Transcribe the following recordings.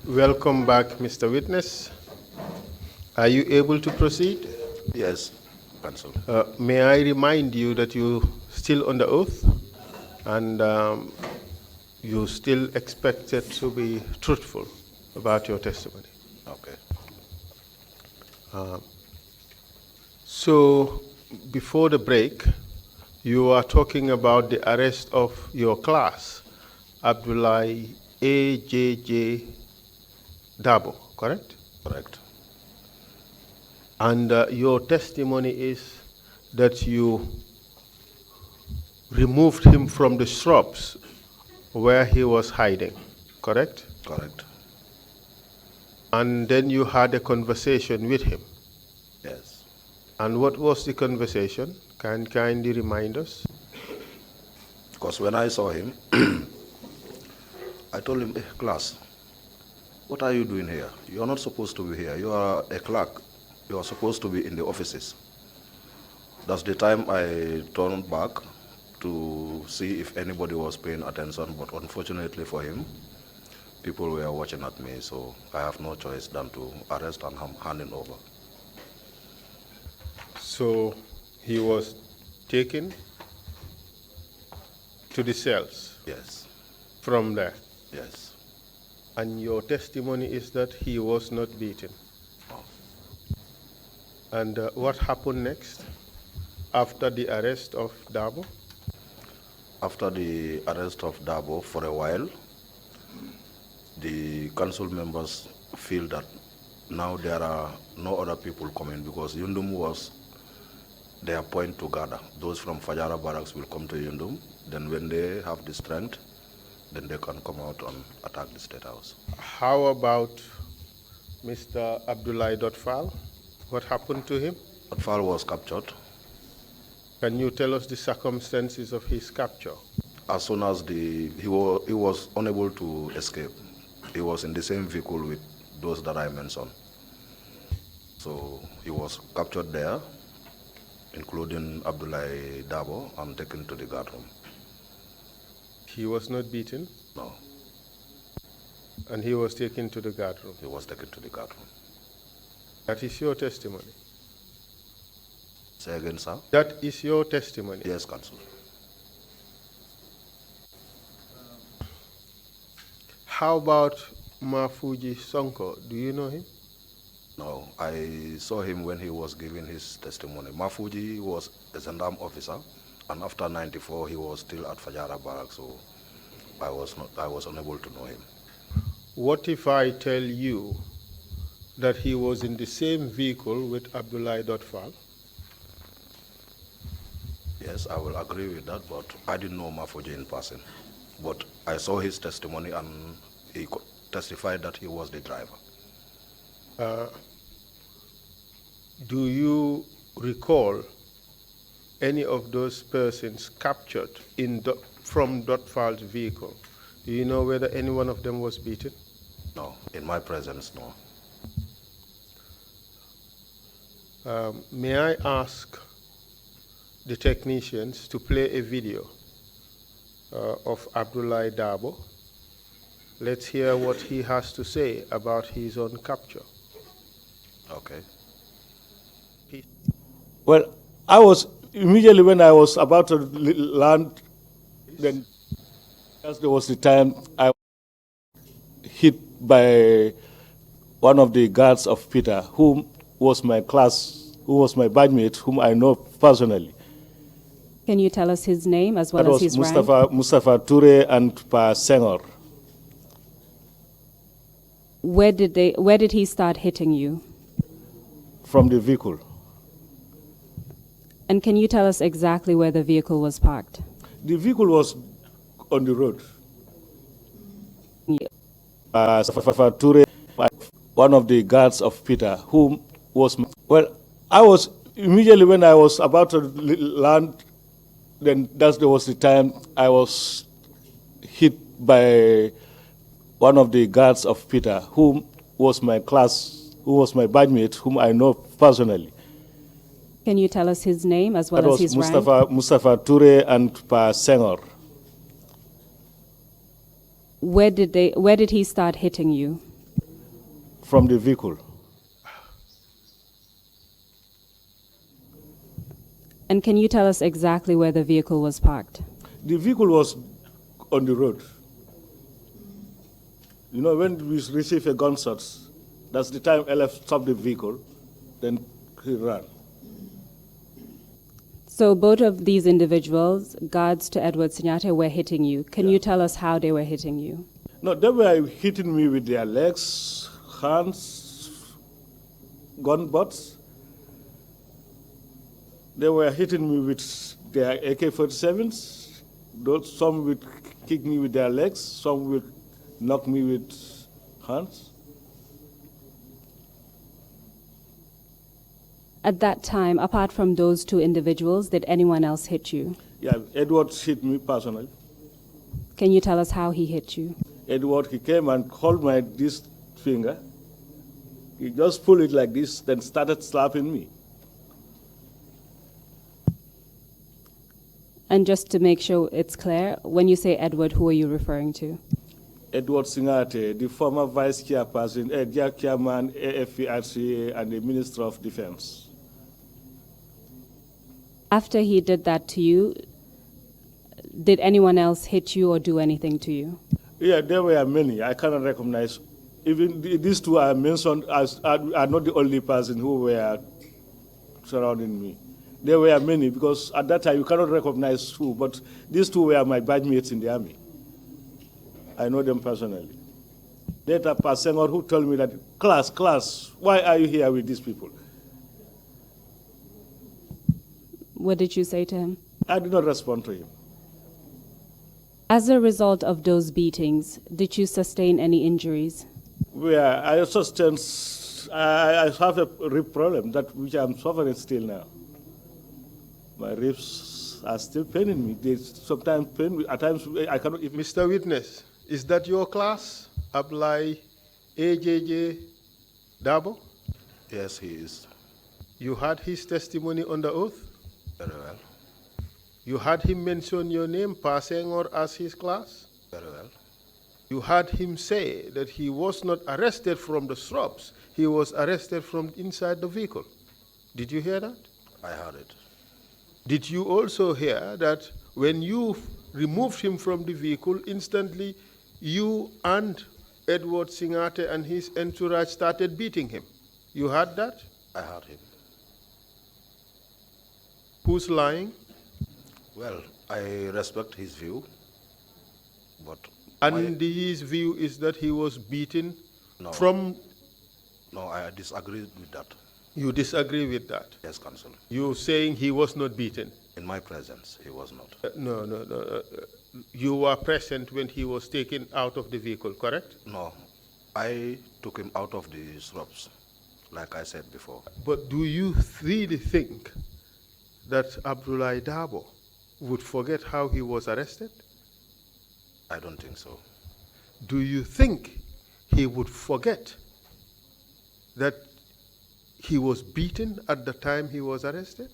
Welcome back, Mr. Witness. Are you able to proceed? Yes, Counsel. May I remind you that you're still under oath and you're still expected to be truthful about your testimony. Okay. So, before the break, you are talking about the arrest of your class, Abdullahi A.J.J. Dabo, correct? Correct. And your testimony is that you removed him from the shrubs where he was hiding, correct? Correct. And then you had a conversation with him. Yes. And what was the conversation? Can kindly remind us? Because when I saw him, I told him, hey, class, what are you doing here? You are not supposed to be here. You are a clerk. You are supposed to be in the offices. That's the time I turned back to see if anybody was paying attention, but unfortunately for him, people were watching at me, so I have no choice than to arrest and hand him over. So he was taken to the cells Yes. from there. Yes. And your testimony is that he was not beaten. Oh. And what happened next after the arrest of Dabo? After the arrest of Dabo, for a while, the council members feel that now there are no other people coming because Yundum was their point to gather. Those from Fajara barracks will come to Yundum. Then when they have the strength, then they can come out and attack the State House. How about Mr. Abdullahi Dotfal? What happened to him? Dotfal was captured. Can you tell us the circumstances of his capture? As soon as he was unable to escape, he was in the same vehicle with those that I mentioned. So he was captured there, including Abdullahi Dabo, and taken to the guard room. He was not beaten? No. And he was taken to the guard room? He was taken to the guard room. That is your testimony? Say again, sir? That is your testimony? Yes, Counsel. How about Mafuji Sonko? Do you know him? No, I saw him when he was giving his testimony. Mafuji was a gendarme officer, and after 94, he was still at Fajara barracks, so I was unable to know him. What if I tell you that he was in the same vehicle with Abdullahi Dotfal? Yes, I will agree with that, but I didn't know Mafuji in person. But I saw his testimony, and he testified that he was the driver. Do you recall any of those persons captured from Dotfal's vehicle? Do you know whether any one of them was beaten? No, in my presence, no. May I ask the technicians to play a video of Abdullahi Dabo? Let's hear what he has to say about his own capture. Okay. Well, I was immediately when I was about to land, then there was the time I was hit by one of the guards of Peter, whom was my badmate, whom I know personally. Can you tell us his name as well as his rank? Mustafa Toure and Pa Senghore. Where did he start hitting you? From the vehicle. And can you tell us exactly where the vehicle was parked? The vehicle was on the road. Yeah. Mustafa Toure, one of the guards of Peter, whom was well, I was immediately when I was about to land, then there was the time I was hit by one of the guards of Peter, whom was my badmate, whom I know personally. Can you tell us his name as well as his rank? Mustafa Toure and Pa Senghore. Where did he start hitting you? from the vehicle. And can you tell us exactly where the vehicle was parked? The vehicle was on the road. You know, when we receive a gunshot, that's the time LF stopped the vehicle, then he ran. So both of these individuals, guards to Edward Sinyate, were hitting you. Can you tell us how they were hitting you? No, they were hitting me with their legs, hands, gun butts. They were hitting me with their AK-47s. Some would kick me with their legs, some would knock me with hands. At that time, apart from those two individuals, did anyone else hit you? Yeah, Edward hit me personally. Can you tell us how he hit you? Edward, he came and held this finger. He just pulled it like this, then started slapping me. And just to make sure it's clear, when you say Edward, who are you referring to? Edward Singate, the former vice chairperson, chairman, AFPRCA, and the Minister of Defense. After he did that to you, did anyone else hit you or do anything to you? Yeah, there were many. I cannot recognize. Even these two I mentioned are not the only person who were surrounding me. There were many, because at that time you cannot recognize who, but these two were my batch mates in the army. I know them personally. Later, Pastor Senghore, who told me that, class, why are you here with these people? What did you say to him? I did not respond to him. As a result of those beatings, did you sustain any injuries? Where I sustained, I have a rib problem, which I'm suffering still now. My ribs are still paining me. They sometimes pain me. At times, I cannot even. Mr. Witness, is that your class, Abdullahi AJJ Dabo? Yes, he is. You had his testimony under oath? Very well. You had him mention your name, passing or as his class? Very well. You had him say that he was not arrested from the shrubs, he was arrested from inside the vehicle. Did you hear that? I heard it. Did you also hear that when you removed him from the vehicle, instantly you and Edward Singate and his entourage started beating him? You heard that? I heard him. Who's lying? Well, I respect his view, but... And his view is that he was beaten from... No, I disagree with that. You disagree with that? Yes, Counsel. You're saying he was not beaten? In my presence, he was not. No. You were present when he was taken out of the vehicle, correct? No, I took him out of the shrubs, like I said before. But do you really think that Abdullahi Dabo would forget how he was arrested? I don't think so. Do you think he would forget that he was beaten at the time he was arrested?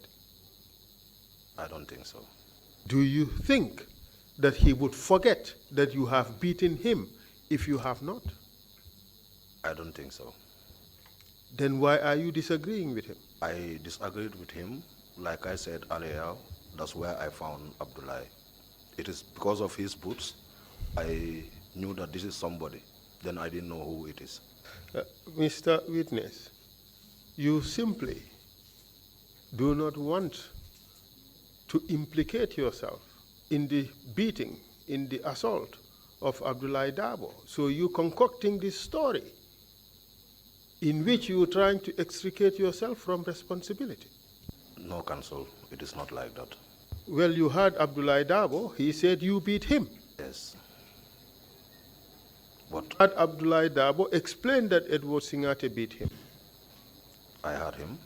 I don't think so. Do you think that he would forget that you have beaten him if you have not? I don't think so. Then why are you disagreeing with him? I disagreed with him. Like I said earlier, that's where I found Abdullahi. It is because of his boots, I knew that this is somebody. Then I didn't know who it is. Mr. Witness, you simply do not want to implicate yourself in the beating, in the assault of Abdullahi Dabo. So you're concocting this story in which you're trying to extricate yourself from responsibility. No, Counsel, it is not like that. Well, you heard Abdullahi Dabo, he said you beat him. Yes. But Had Abdullahi Dabo explained that Edward Singate beat him. I heard him.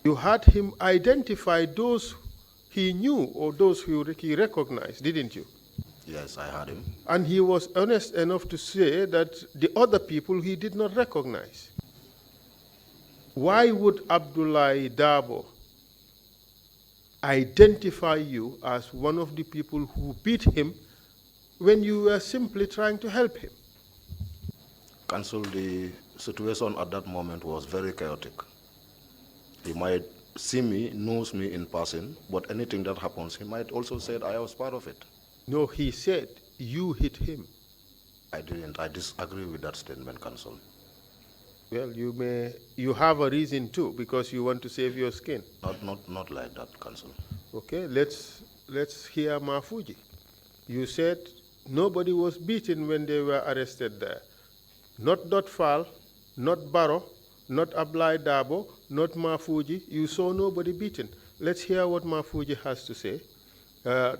You had him identify those he knew or those who he recognized, didn't you? Yes, I heard him. And he was honest enough to say that the other people he did not recognize. Why would Abdullahi Dabo identify you as one of the people who beat him when you were simply trying to help him? Counsel, the situation at that moment was very chaotic. He might see me, knows me in person, but anything that happens, he might also say I was part of it. No, he said you hit him. I didn't. I disagree with that statement, Counsel. Well, you have a reason too, because you want to save your skin. Not like that, Counsel. Okay, let's hear Mafuji. You said nobody was beaten when they were arrested there. Not Dotfal, not Barrow, not Ablai Dabo, not Mafuji. You saw nobody beaten. Let's hear what Mafuji has to say.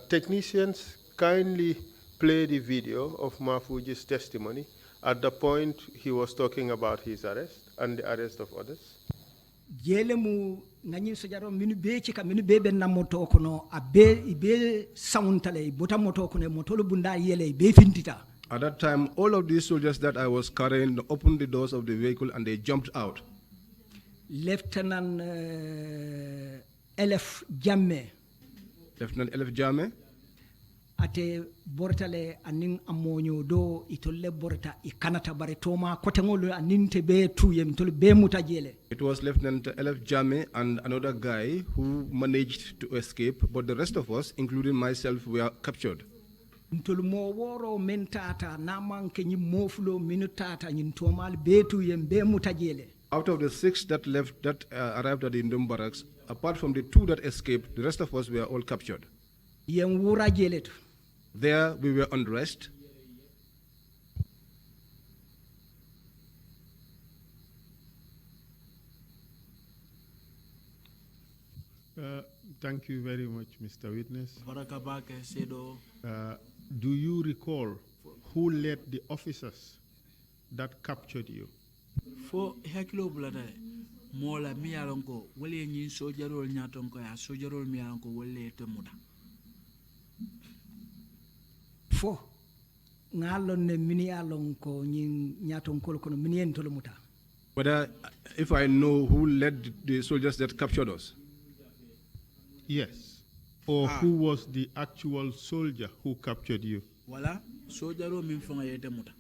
Technicians, kindly play the video of Mafuji's testimony at the point he was talking about his arrest and the arrest of others. Jele mu ngani sojaro minu be chika minu be ben na moto kono abe ibe sauntale bota moto kono motolo bunda yele be fintita. At that time, all of these soldiers that I was carrying opened the doors of the vehicle and they jumped out. Lieutenant Elef Jamme. Lieutenant Elef Jamme. Ate bortale aning amonyo do itolle borta ikanata bare toma kotengolo aninte be tuyem tole be mutajele. It was Lieutenant Elef Jamme and another guy who managed to escape, but the rest of us, including myself, were captured. Ntolmo woro mentata namanke nyi mofulo minutata nyi tomal be tuyem be mutajele. Out of the 6 that left, that arrived at the Indom barracks, apart from the 2 that escaped, the rest of us were all captured. Yen wura jelet. There we were undressed. Thank you very much, Mr. Witness. Do you recall who led the officers that captured you? Fo heklo bulada mola miyalonko wale nyin sojarol nyatonko ya sojarol miyalonko wale temuda. Fo ngalon ne minialonko nyin nyatonko kono minien tolomuta. Whether if I know who led the soldiers that captured us? Yes. Or who was the actual soldier who captured you? Wala sojaro min fonga yete muta.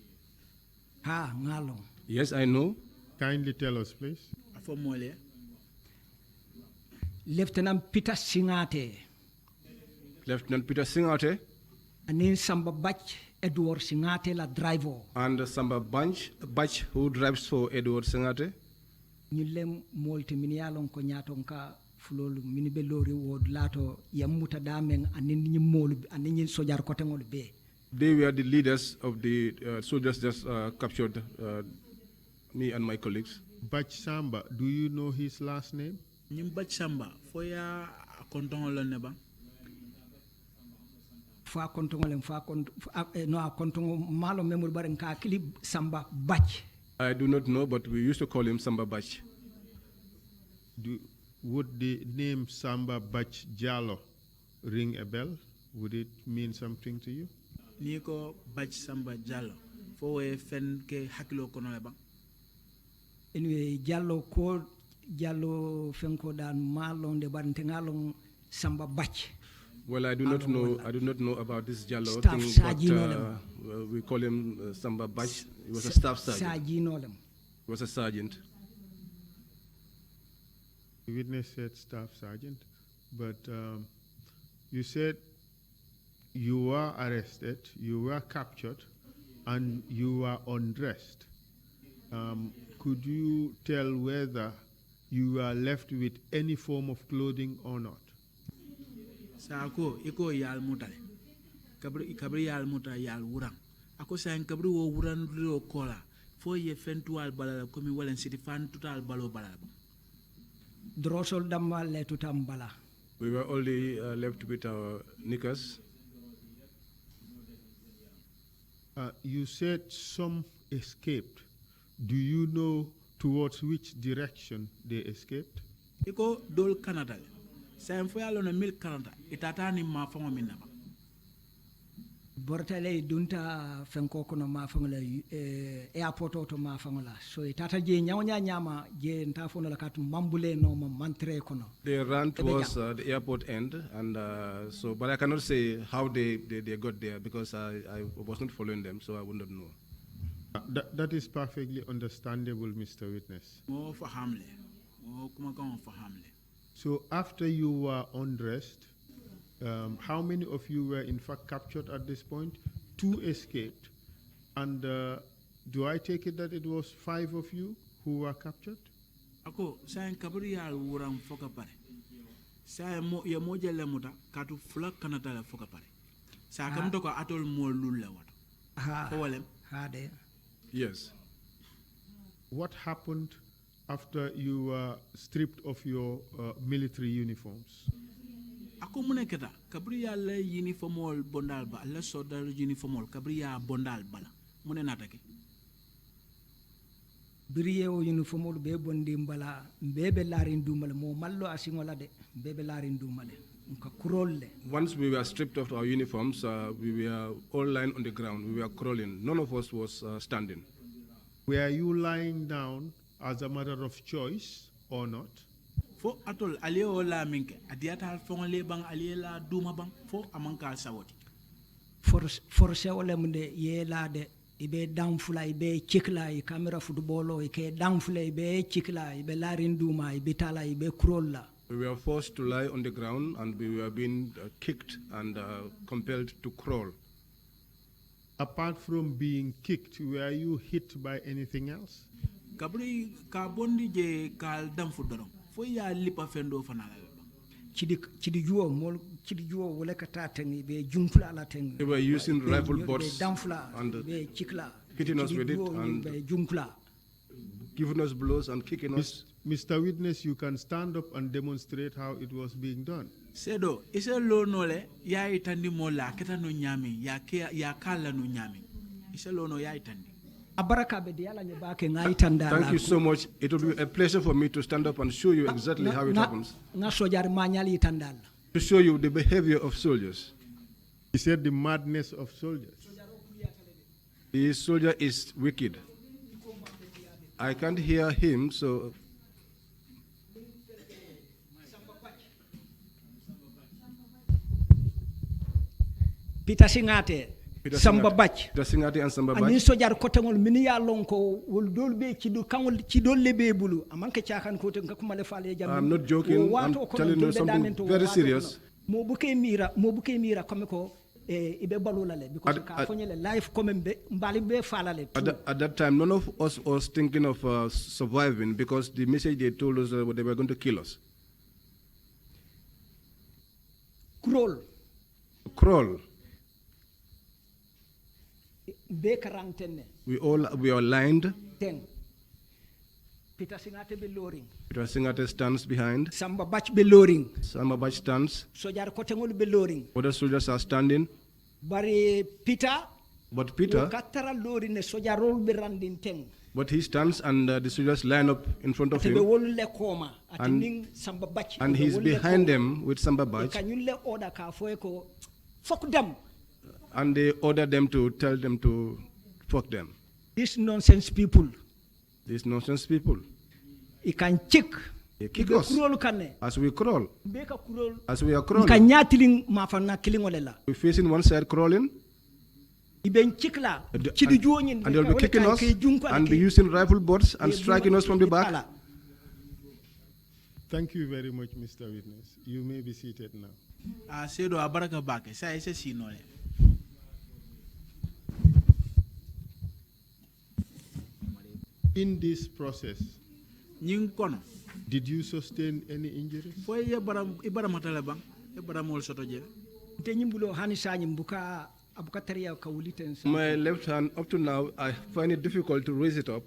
Ha ngalon. Yes, I know. Kindly tell us, please. Afo mole. Lieutenant Peter Singate. Lieutenant Peter Singate. Anin Samba Bach Edward Singate la driver. And Samba Bach who drives for Edward Singate. Nyilem molti minialon ko nyatonka fulolu minibe lori wod lato yamuta damen anin nyimolu anin sojar kotengol be. They were the leaders of the soldiers just captured me and my colleagues. Bach Samba, do you know his last name? Nyim Bach Samba, foya kontongolo neba. Fa kontongolem fa kont no kontongo malo memul baren ka kili Samba Bach. I do not know, but we used to call him Samba Bach. Would the name Samba Bach Jallo ring a bell? Would it mean something to you? Niko Bach Samba Jallo, fo we fen ke hakilo kono leba. Anyway, Jallo ko Jallo fenko dan malon de barante ngalon Samba Bach. Well, I do not know. I do not know about this Jallo Staff thing, but we call him Samba Bach. He was a staff sergeant. He was a sergeant. The witness said staff sergeant, but you said you were arrested, you were captured, and you were undressed. Could you tell whether you were left with any form of clothing or not? Sako iko yal mutale. Kabri yal muta yal wurang. Ako sayang kabri wo wuran ro kola. Fo ye fentual balala komi walen city fan total balo balala. Drosol damma le tutam bala. We were only left with our knickers. You said some escaped. Do you know towards which direction they escaped? Iko dol Canada. Sayang fo yalo na mil Canada. Itata ni mafongo minaba. Bortale dunta fenko kono mafongola airport auto mafongola. So itata je nyawnya nyama je ntafono la katu mambule no mantre kono. They ran towards the airport end, and so, but I cannot say how they got there because I was not following them, so I would not know. That is perfectly understandable, Mr. Witness. Mo fa hamle. Mo kuma kan fa hamle. So after you were undressed, how many of you were in fact captured at this point? 2 escaped. And do I take it that it was 5 of you who were captured? Ako sayin kabri ya wuram foka pare. Sayin mo ya moja le muta katu fulak kanata le foka pare. Sa kam to ko atol mo lulle wato. Ha. Ko walem. Ha de. Yes. What happened after you were stripped of your military uniforms? Ako mune keta kabri ya le uniformol bondal ba le soldat uniformol kabri ya bondal bala mune natake. Biriye o uniformol be bondi mbala mbebe larin dumale mo mallo asingola de mbebe larin dumale nka kurolle. Once we were stripped of our uniforms, we were all lying on the ground. We were crawling. None of us was standing. Were you lying down as a matter of choice or not? Fo atol aliye o la minke adiata fongole bang aliye la duma bang fo amanka sawoti. Force ole munde ye la de ibe damfula ibe chikla I camera footballo ike damfula ibe chikla ibe larin duma ibe tala ibe kurolla. We were forced to lie on the ground and we were being kicked and compelled to crawl. Apart from being kicked, were you hit by anything else? Kabri ka bondi je kal dam fudoro fo ya lipa fendo fanala Chidi juo mol chidi juo wole kata tengi be junkla la tengi. They were using rifle butts damfula and be chikla hitting us with it and be junkla giving us blows and kicking us. Mr. Witness, you can stand up and demonstrate how it was being done. Sedo ise lo nole ya itandi mola keta no nyami ya kala no nyami ise lo no ya itandi. Thank you so much. It will be a pleasure for me to stand up and show you exactly how it happens. To show you the behavior of soldiers. He said the madness of soldiers. The soldier is wicked. I can't hear him, so... Peter Singate. Samba Bach. Singati and Samba Bach. Ani sojar kotengol mini ya lonko wol dolbe ci du kangol ci dolle be bulu amanke ciakan ko te ngakuma le fale jam. I'm not joking. I'm telling you something very serious. Mo buke mira comme ko ibe balula le because ka fonyele life comme be mbali be falale. At that time none of us was thinking of surviving because the message they told us they were going to kill us. Crawl. We are lined. Peter Singate be loring. Peter Singate stands behind. Samba Bach be loring. Samba Bach stands. Sojar kotengol be loring. Other soldiers are standing. Bari Peter. But Peter. Katara loring ne sojarol be randin teng. But he stands and the soldiers line up in front of him. And he's behind them with Samba Bach. Fuck them. And they order them to tell them to fuck them. These nonsense people. These nonsense people. He can check. They kick us as we crawl. As we are crawling. We're facing one side crawling. And they'll be kicking us and be using rifle butts and striking us from the back. Thank you very much, Mr. Witness. You may be seated now. In this process, did you sustain any injuries? My left hand, up to now, I find it difficult to raise it up.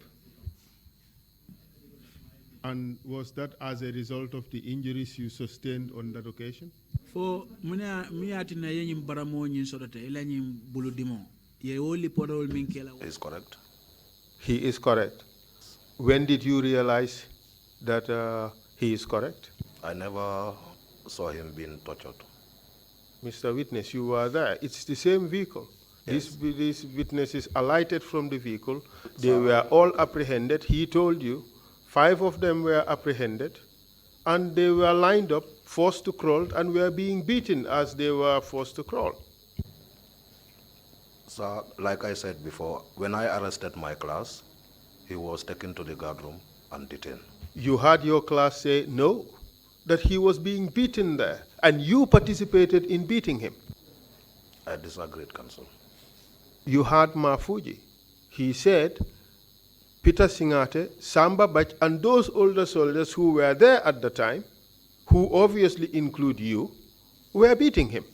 And was that as a result of the injuries you sustained on that occasion? Is correct. He is correct. When did you realize that he is correct? I never saw him being tortured. Mr. Witness, you were there. It's the same vehicle. Yes. These witnesses alighted from the vehicle. They were all apprehended. He told you 5 of them were apprehended, and they were lined up, forced to crawl, and were being beaten as they were forced to crawl. So, like I said before, when I arrested my class, he was taken to the guard room and detained. You had your class say no, that he was being beaten there, and you participated in beating him. I disagreed, Council. You had Mafuji. He said Peter Singate, Samba Bach, and those older soldiers who were there at the time, who obviously include you, were beating him.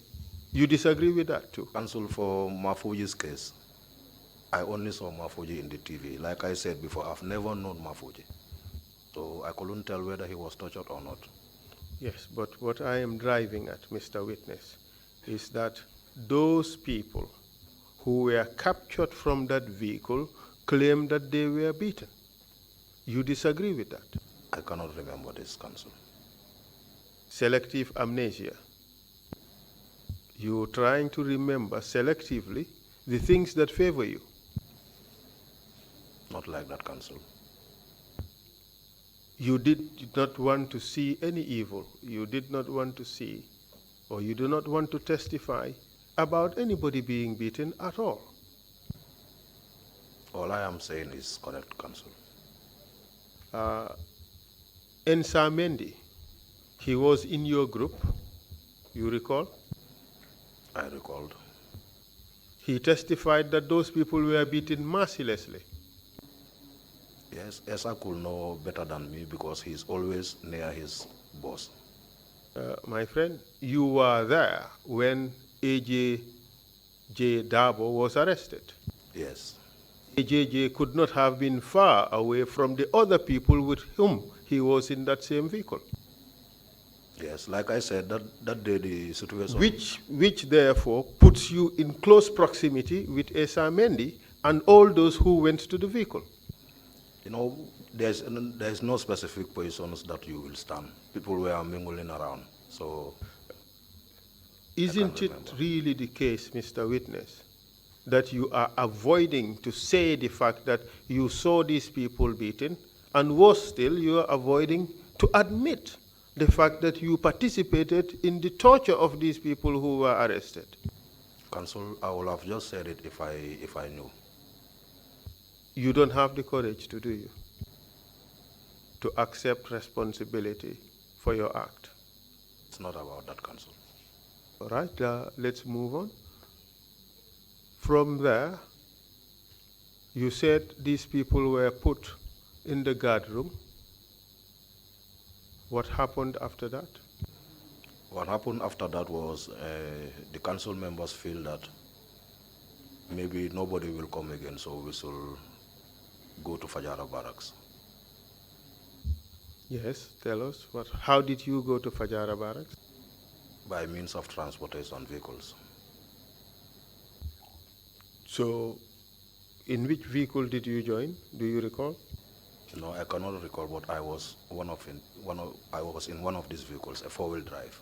You disagree with that too? Counsel, for Mafuji's case, I only saw Mafuji in the TV. Like I said before, I've never known Mafuji. So I couldn't tell whether he was tortured or not. Yes, but what I am driving at, Mr. Witness, is that those people who were captured from that vehicle claim that they were beaten. You disagree with that? I cannot remember this, Counsel. Selective amnesia. You're trying to remember selectively the things that favor you. Not like that, Counsel. You did not want to see any evil. You did not want to see, or you do not want to testify about anybody being beaten at all. All I am saying is correct, Counsel. Ensa Mendy, he was in your group, you recall? I recalled. He testified that those people were beaten mercilessly. Yes, Esa could know better than me because he's always near his boss. My friend, you were there when AJJ Dabo was arrested. Yes. AJJ could not have been far away from the other people with whom he was in that same vehicle. Yes, like I said, that day the situation... Which therefore puts you in close proximity with Esa Mendy and all those who went to the vehicle. You know, there's no specific positions that you will stand. People were mingling around, so... Isn't it really the case, Mr. Witness, that you are avoiding to say the fact that you saw these people beaten, and worse still, you are avoiding to admit the fact that you participated in the torture of these people who were arrested? Counsel, I would have just said it if I knew. You don't have the courage to do you? To accept responsibility for your act? It's not about that, Counsel. All right, let's move on. From there, you said these people were put in the guard room. What happened after that? What happened after that was the council members feel that maybe nobody will come again, so we should go to Fajara Barracks. Yes, tell us. How did you go to Fajara Barracks? By means of transportation vehicles. So, in which vehicle did you join? Do you recall? No, I cannot recall, but I was in one of these vehicles, a four-wheel drive.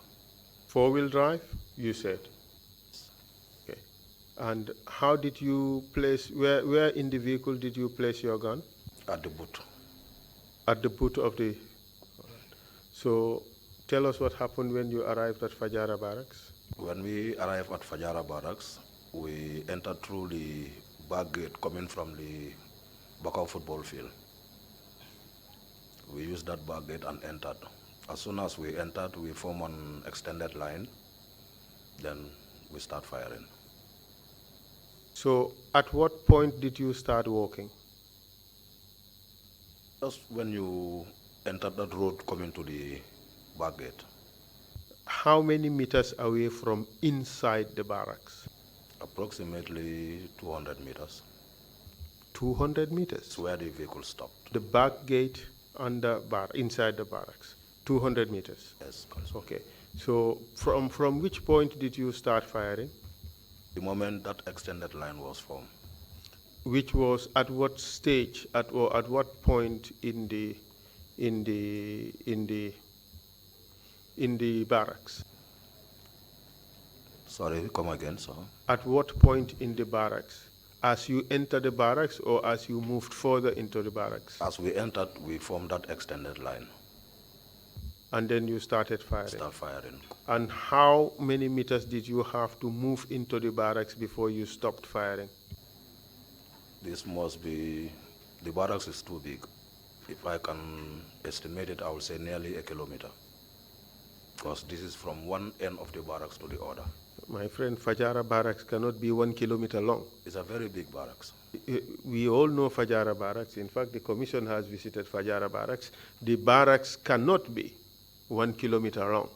Four-wheel drive, you said? Okay. And how did you place, where in the vehicle did you place your gun? At the boot. At the boot of the... All right. So, tell us what happened when you arrived at Fajara Barracks. When we arrived at Fajara Barracks, we entered through the back gate coming from the Bakau football field. We used that back gate and entered. As soon as we entered, we form an extended line, then we start firing. So, at what point did you start walking? Just when you entered that road coming to the back gate. How many meters away from inside the barracks? Approximately 200 meters. 200 meters? It's where the vehicle stopped. The back gate and the inside the barracks, 200 meters? Yes. Okay. So from which point did you start firing? The moment that extended line was formed. Which was at what stage, at what point in the barracks? Sorry, come again, sir. At what point in the barracks? As you enter the barracks or as you moved further into the barracks? As we entered, we formed that extended line. And then you started firing? Start firing. And how many meters did you have to move into the barracks before you stopped firing? This must be, the barracks is too big. If I can estimate it, I will say nearly a kilometer. Because this is from one end of the barracks to the other. My friend, Fajara barracks cannot be 1 kilometer long. It's a very big barracks. We all know Fajara barracks. In fact, the commission has visited Fajara barracks. The barracks cannot be 1 kilometer long.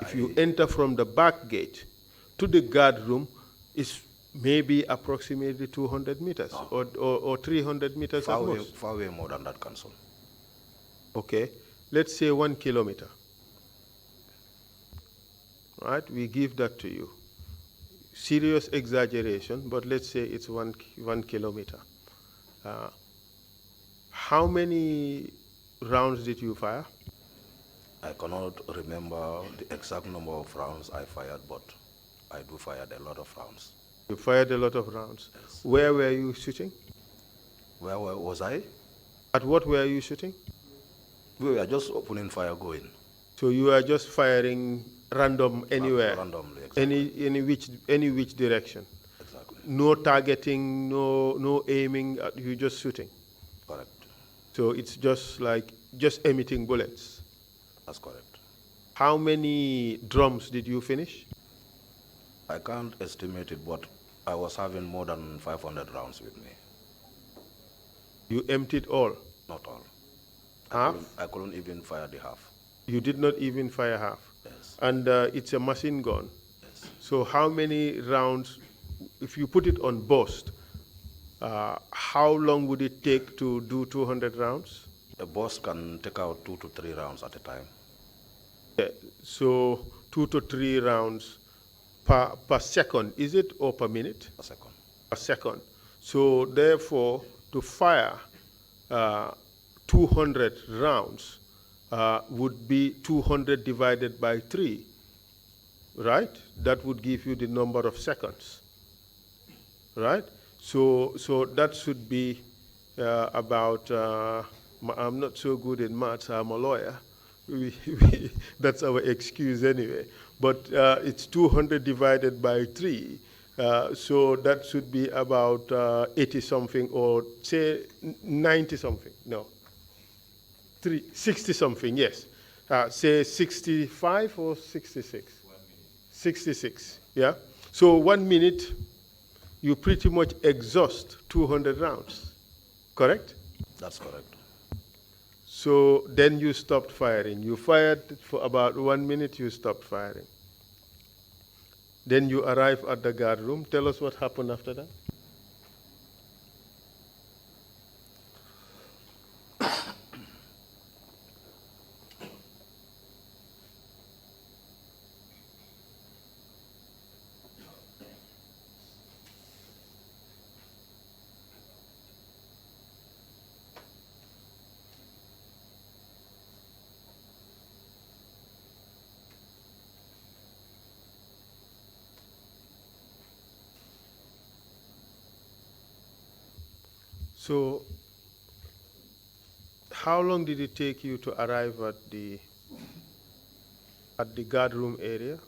If you enter from the back gate to the guard room, it's maybe approximately 200 meters or 300 meters at most. Far way more than that, Council. Okay, let's say 1 kilometer. Right, we give that to you. Serious exaggeration, but let's say it's one kilometer. How many rounds did you fire? I cannot remember the exact number of rounds I fired, but I do fired a lot of rounds. You fired a lot of rounds. Yes. Where were you shooting? Where was I? At what were you shooting? We were just opening fire going. So you were just firing random anywhere? Randomly, exactly. Any which direction? Exactly. No targeting, no aiming, you just shooting? Correct. So it's just like, just emitting bullets? That's correct. How many drums did you finish? I can't estimate it, but I was having more than 500 rounds with me. You emptied all? Not all. Half? I couldn't even fire the half. You did not even fire half? Yes. And it's a machine gun? Yes. So how many rounds, if you put it on burst, how long would it take to do 200 rounds? A boss can take out 2 to 3 rounds at a time. Yeah, so 2 to 3 rounds per second, is it, or per minute? A second. A second. So therefore, to fire 200 rounds would be 200 divided by 3, right? That would give you the number of seconds, right? So that should be about, I'm not so good in maths, I'm a lawyer. That's our excuse anyway. But it's 200 divided by 3. So that should be about 80 something, or say 90 something. No, 60 something, yes. Say 65 or 66? 66, yeah. So 1 minute, you pretty much exhaust 200 rounds, correct? That's correct. So then you stopped firing. You fired for about 1 minute, you stopped firing. Then you arrive at the guard room. Tell us what happened after that. So how long did it take you to arrive at the guard room area?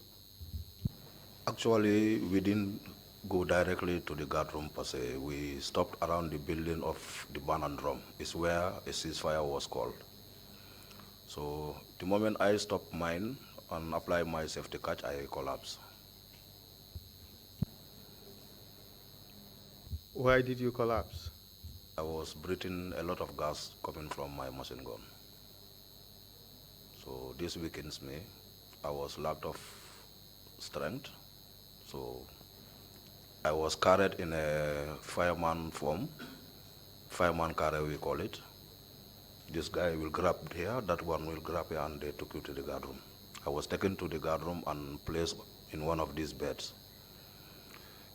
Actually, we didn't go directly to the guard room per se. We stopped around the building of the barn and drum. It's where a ceasefire was called. So the moment I stopped mine and applied my safety catch, I collapsed. Why did you collapse? I was breathing a lot of gas coming from my machine gun. So this weakens me. I was lacked of strength. So I was carried in a fireman form, fireman carrier we call it. This guy will grab here, that one will grab here, and they took you to the guard room. I was taken to the guard room and placed in one of these beds.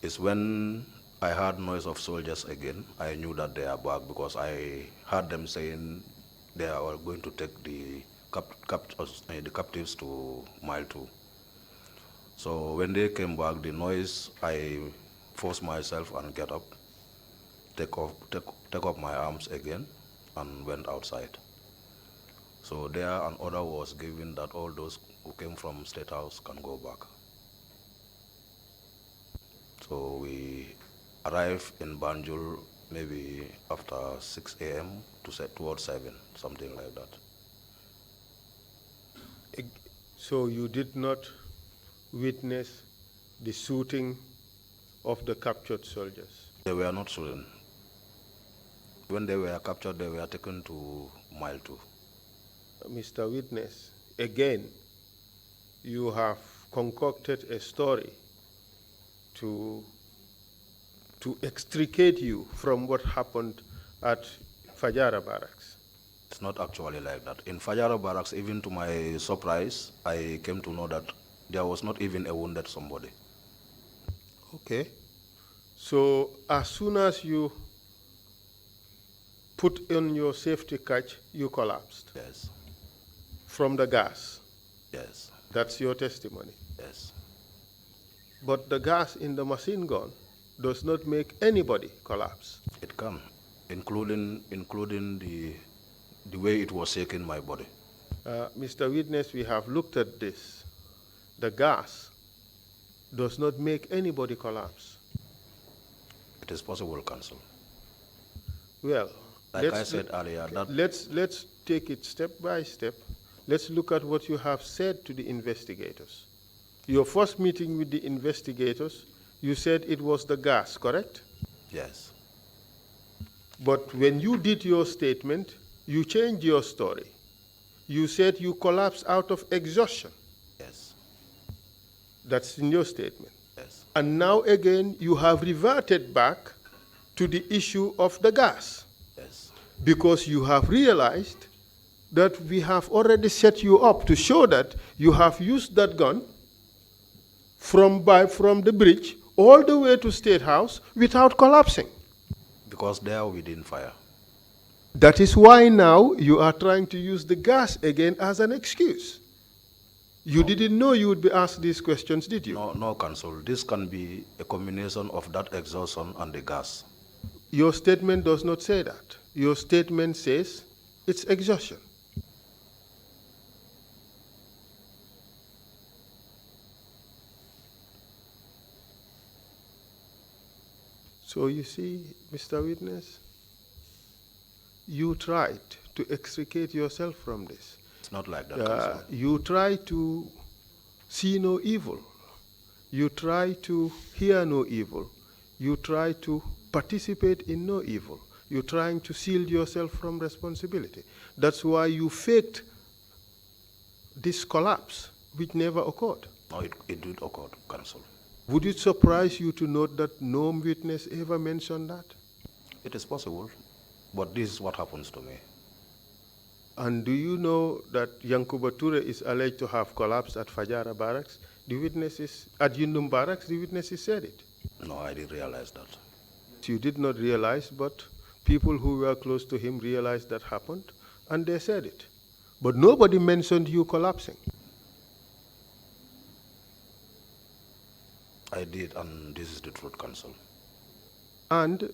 It's when I heard noise of soldiers again. I knew that they are back because I heard them saying they are going to take the captives to Mile 2. So when they came back, the noise, I forced myself and get up, take off my arms again, and went outside. So there an order was given that all those who came from State House can go back. So we arrived in Banjul maybe after 6 a.m. towards 7, something like that. So you did not witness the shooting of the captured soldiers? They were not shooting. When they were captured, they were taken to Mile 2. Mr. Witness, again, you have concocted a story to extricate you from what happened at Fajara Barracks. It's not actually like that. In Fajara Barracks, even to my surprise, I came to know that there was not even a wounded somebody. Okay. So as soon as you put on your safety catch, you collapsed? Yes. From the gas? Yes. That's your testimony? Yes. But the gas in the machine gun does not make anybody collapse? It can, including the way it was shaking my body. Mr. Witness, we have looked at this. The gas does not make anybody collapse. It is possible, Counsel. Well, like I said earlier, let's take it step by step. Let's look at what you have said to the investigators. Your first meeting with the investigators, you said it was the gas, correct? Yes. But when you did your statement, you changed your story. You said you collapsed out of exhaustion. Yes. That's in your statement. Yes. And now again, you have reverted back to the issue of the gas. Yes. Because you have realized that we have already set you up to show that you have used that gun from the bridge all the way to State House without collapsing. Because there we didn't fire. That is why now you are trying to use the gas again as an excuse. You didn't know you would be asked these questions, did you? No, Counsel. This can be a combination of that exhaustion and the gas. Your statement does not say that. Your statement says it's exhaustion. So you see, Mr. Witness, you tried to extricate yourself from this. It's not like that, Counsel. You try to see no evil. You try to hear no evil. You try to participate in no evil. You're trying to shield yourself from responsibility. That's why you faked this collapse, which never occurred. No, it did occur, Counsel. Would it surprise you to note that no witness ever mentioned that? It is possible, but this is what happens to me. And do you know that Yankuba Ture is alleged to have collapsed at Fajara Barracks? The witnesses, at Yundum Barracks, the witnesses said it. No, I didn't realize that. You did not realize, but people who were close to him realized that happened, and they said it. But nobody mentioned you collapsing. I did, and this is the truth, Counsel. And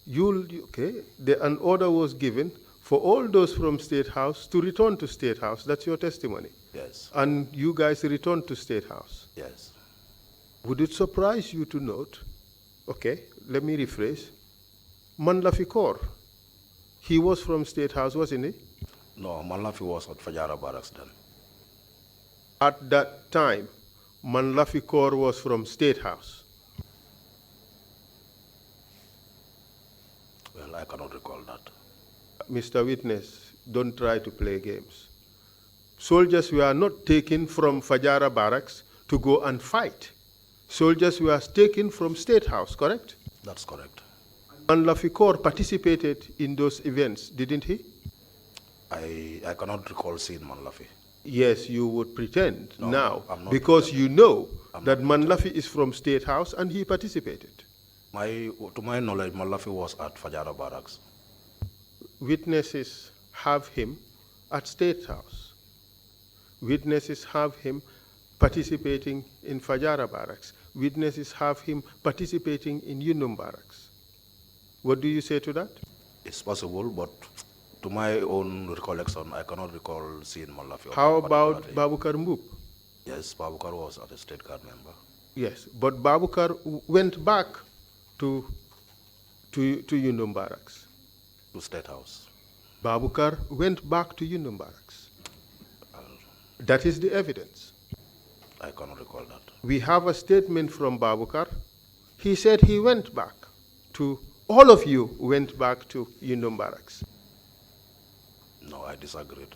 an order was given for all those from State House to return to State House. That's your testimony. Yes. And you guys returned to State House. Yes. Would it surprise you to note, okay, let me rephrase, Manlafikor, he was from State House, wasn't he? No, Manlafi was at Fajara Barracks then. At that time, Manlafikor was from State House. Well, I cannot recall that. Mr. Witness, don't try to play games. Soldiers were not taken from Fajara Barracks to go and fight. Soldiers were taken from State House, correct? That's correct. Manlafikor participated in those events, didn't he? I cannot recall seeing Manlafi. Yes, you would pretend No, now, I'm not because pretending. you know I'm that not Manlafi is from State House and he participated. To my knowledge, Manlafi was at Fajara Barracks. Witnesses have him at State House. Witnesses have him participating in Fajara Barracks. Witnesses have him participating in Yundum Barracks. What do you say to that? It's possible, but To my own recollection, I cannot recall seeing Malafi. How about Babukar Mbup? Yes, Babukar was a state guard member. Yes, but Babukar went back to Yundum Barracks. To State House. Babukar went back to Yundum Barracks. That is the evidence. I cannot recall that. We have a statement from Babukar. He said he went back to, all of you went back to Yundum Barracks. No, I disagreed.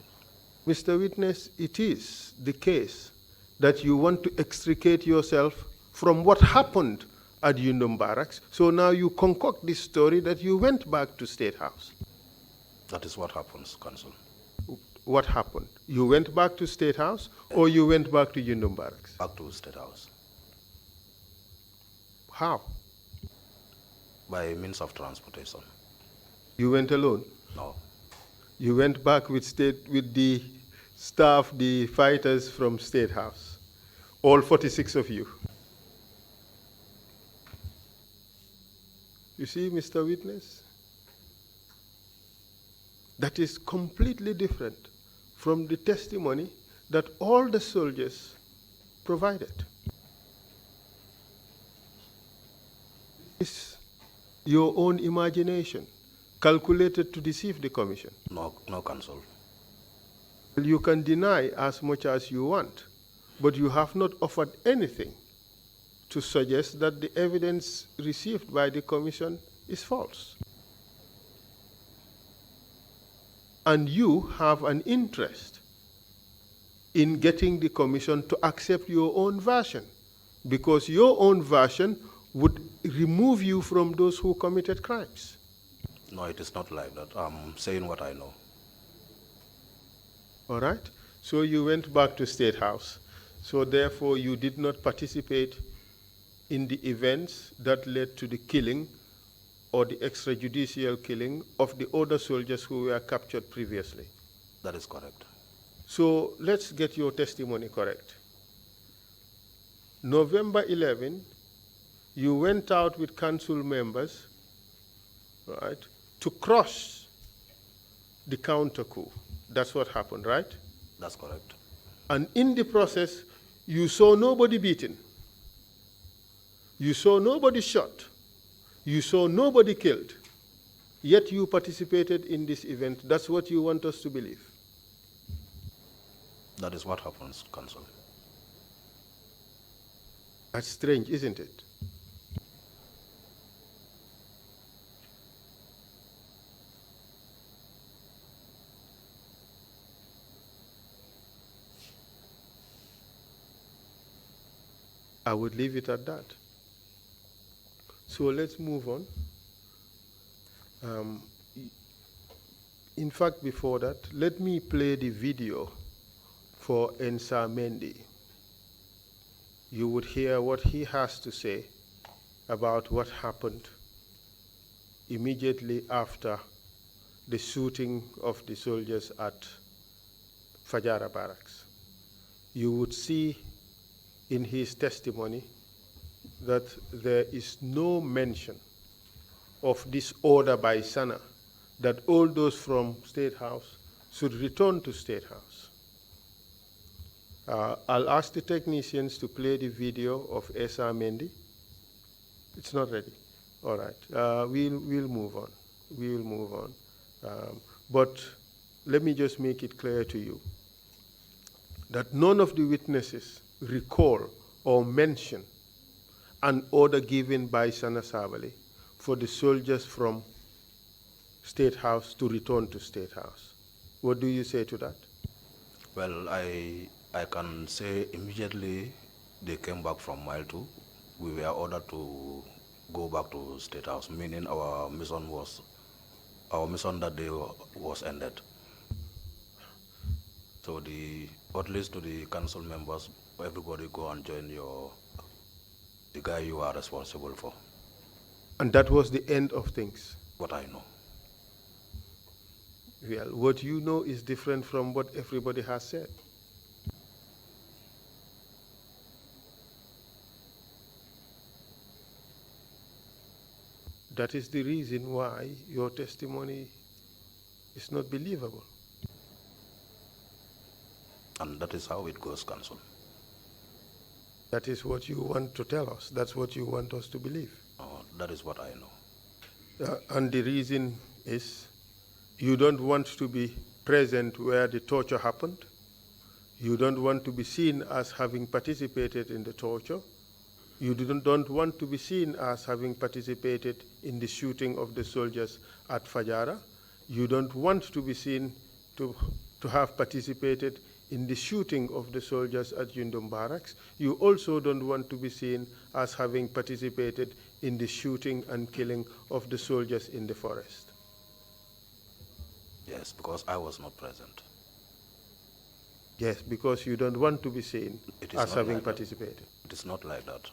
Mr. Witness, it is the case that you want to extricate yourself from what happened at Yundum Barracks. So now you concoct this story that you went back to State House. That is what happens, Counsel. What happened? You went back to State House or you went back to Yundum Barracks? Back to State House. How? By means of transportation. You went alone? No. You went back with the staff, the fighters from State House, all 46 of you. You see, Mr. Witness, that is completely different from the testimony that all the soldiers provided. It's your own imagination, calculated to deceive the commission. No, Counsel. You can deny as much as you want, but you have not offered anything to suggest that the evidence received by the commission is false. And you have an interest in getting the commission to accept your own version, because your own version would remove you from those who committed crimes. No, it is not like that. I'm saying what I know. All right? So you went back to State House. So therefore, you did not participate in the events that led to the killing or the extrajudicial killing of the other soldiers who were captured previously. That is correct. So let's get your testimony correct. November 11, you went out with council members, right, to cross the counter coup. That's what happened, right? That's correct. And in the process, you saw nobody beaten. You saw nobody shot. You saw nobody killed. Yet you participated in this event. That's what you want us to believe. That is what happens, Counsel. That's strange, isn't it? I would leave it at that. So let's move on. In fact, before that, let me play the video for Ensa Mendy. You would hear what he has to say about what happened immediately after the shooting of the soldiers at Fajara Barracks. You would see in his testimony that there is no mention of this order by Sana that all those from State House should return to State House. I'll ask the technicians to play the video of Esa Mendy. It's not ready. All right. We'll move on. We will move on. But let me just make it clear to you that none of the witnesses recall or mention an order given by Sana Sabali for the soldiers from State House to return to State House. What do you say to that? Well, I can say immediately they came back from Mile 2. We were ordered to go back to State House, meaning our mission that day was ended. So at least to the council members, everybody go and join the guy you are responsible for. And that was the end of things? What I know. Well, what you know is different from what everybody has said. That is the reason why your testimony It's not believable. And that is how it goes, Council. That is what you want to tell us. That's what you want us to believe. That is what I know. And the reason is you don't want to be present where the torture happened. You don't want to be seen as having participated in the torture. You don't want to be seen as having participated in the shooting of the soldiers at Fajara. You don't want to be seen to have participated in the shooting of the soldiers at Yundum Barracks. You also don't want to be seen as having participated in the shooting and killing of the soldiers in the forest. Yes, because I was not present. Yes, because you don't want to be seen as having participated. It is not like that.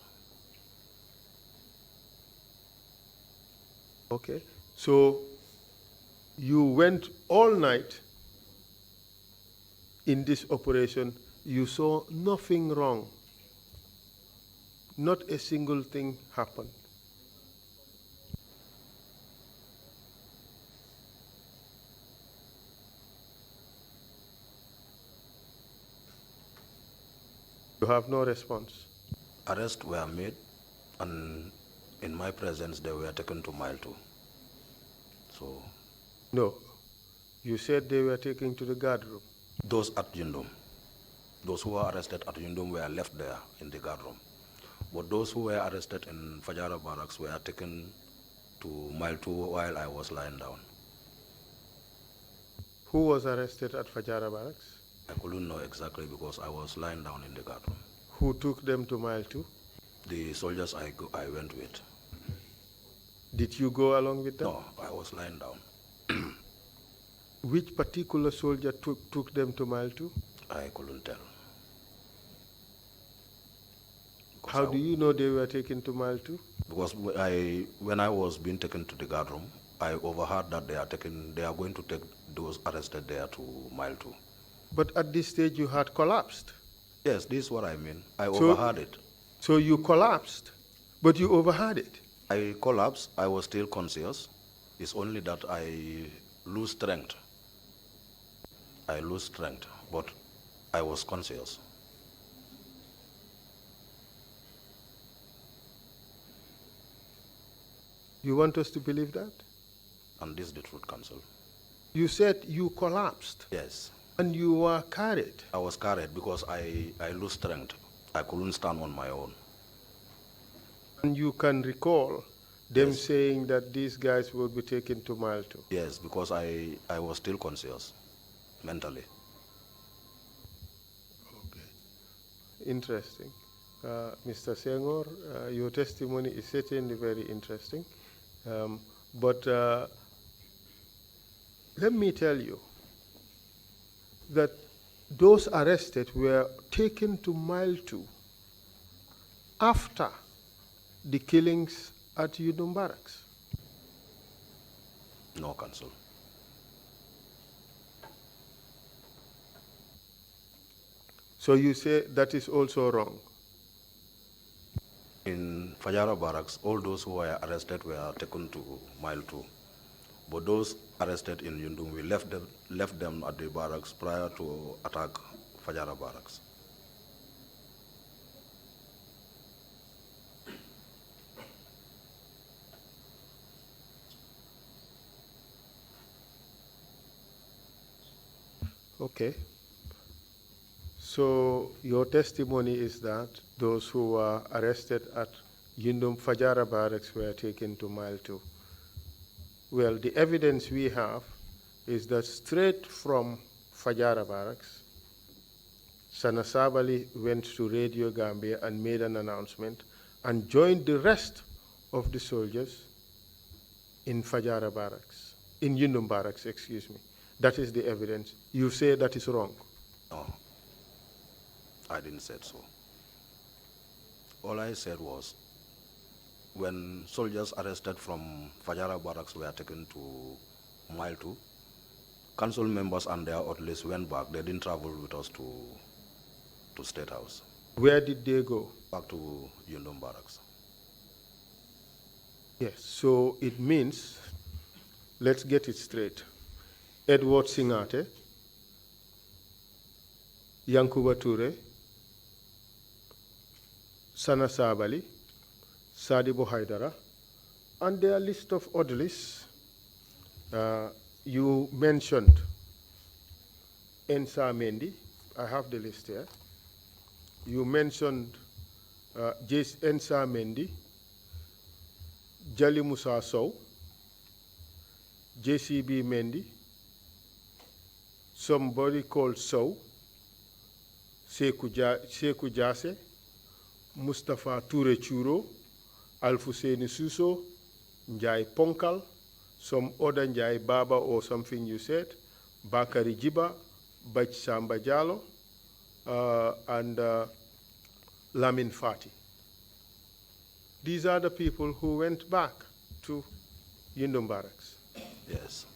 Okay, so you went all night in this operation. You saw nothing wrong. Not a single thing happened. You have no response. Arrests were made, and in my presence, they were taken to Mile 2. So. No, you said they were taken to the guard room. Those at Yundum, those who were arrested at Yundum were left there in the guard room. But those who were arrested in Fajara Barracks were taken to Mile 2 while I was lying down. Who was arrested at Fajara Barracks? I couldn't know exactly because I was lying down in the guard room. Who took them to Mile 2? The soldiers I went with. Did you go along with them? No, I was lying down. Which particular soldier took them to Mile 2? I couldn't tell. How do you know they were taken to Mile 2? Because when I was being taken to the guard room, I overheard that they are going to take those arrested there to Mile 2. But at this stage you had collapsed. Yes, this is what I mean. I overheard it. So you collapsed, but you overheard it. I collapsed. I was still conscious. It's only that I lose strength. I lose strength, but I was conscious. You want us to believe that? And this is the truth, Council. You said you collapsed. Yes. And you were carried. I was carried because I lose strength. I couldn't stand on my own. And you can recall them saying that these guys will be taken to Mile 2? Yes, because I was still conscious, mentally. Okay. Interesting. Mr. Senghore, your testimony is certainly very interesting. But let me tell you that those arrested were taken to Mile 2 after the killings at Yundum Barracks. No, Council. So you say that is also wrong? In Fajara Barracks, all those who were arrested were taken to Mile 2. But those arrested in Yundum, we left them at the barracks prior to attack Fajara Barracks. Okay. So your testimony is that those who were arrested at Yundum Fajara Barracks were taken to Mile 2. Well, the evidence we have is that straight from Fajara Barracks, Sana Sabali went to Radio Gambia and made an announcement and joined the rest of the soldiers in Fajara Barracks, in Yundum Barracks, excuse me. That is the evidence. You say that is wrong. No, I didn't say so. All I said was, when soldiers arrested from Fajara Barracks were taken to Mile 2, council members and their orderlies went back. They didn't travel with us to State House. Where did they go? Back to Yundum Barracks. Yes, so it means, let's get it straight. Edward Singate, Yankuba Toure, Sana Sabali, Sadibo Haidara, and their list of orderlies. You mentioned Ensa Mendy. I have the list here. You mentioned Ensa Mendy, Jali Musa Sow, JCB Mendy, somebody called Sow, Sekou Jase, Mustafa Toure Churo, Alfuseni Suso, Njai Ponkal, some other Njai Baba or something you said, Bakari Jiba, Bach Samba Jallo, and Lamin Fati. These are the people who went back to Yindum Barracks. Yes.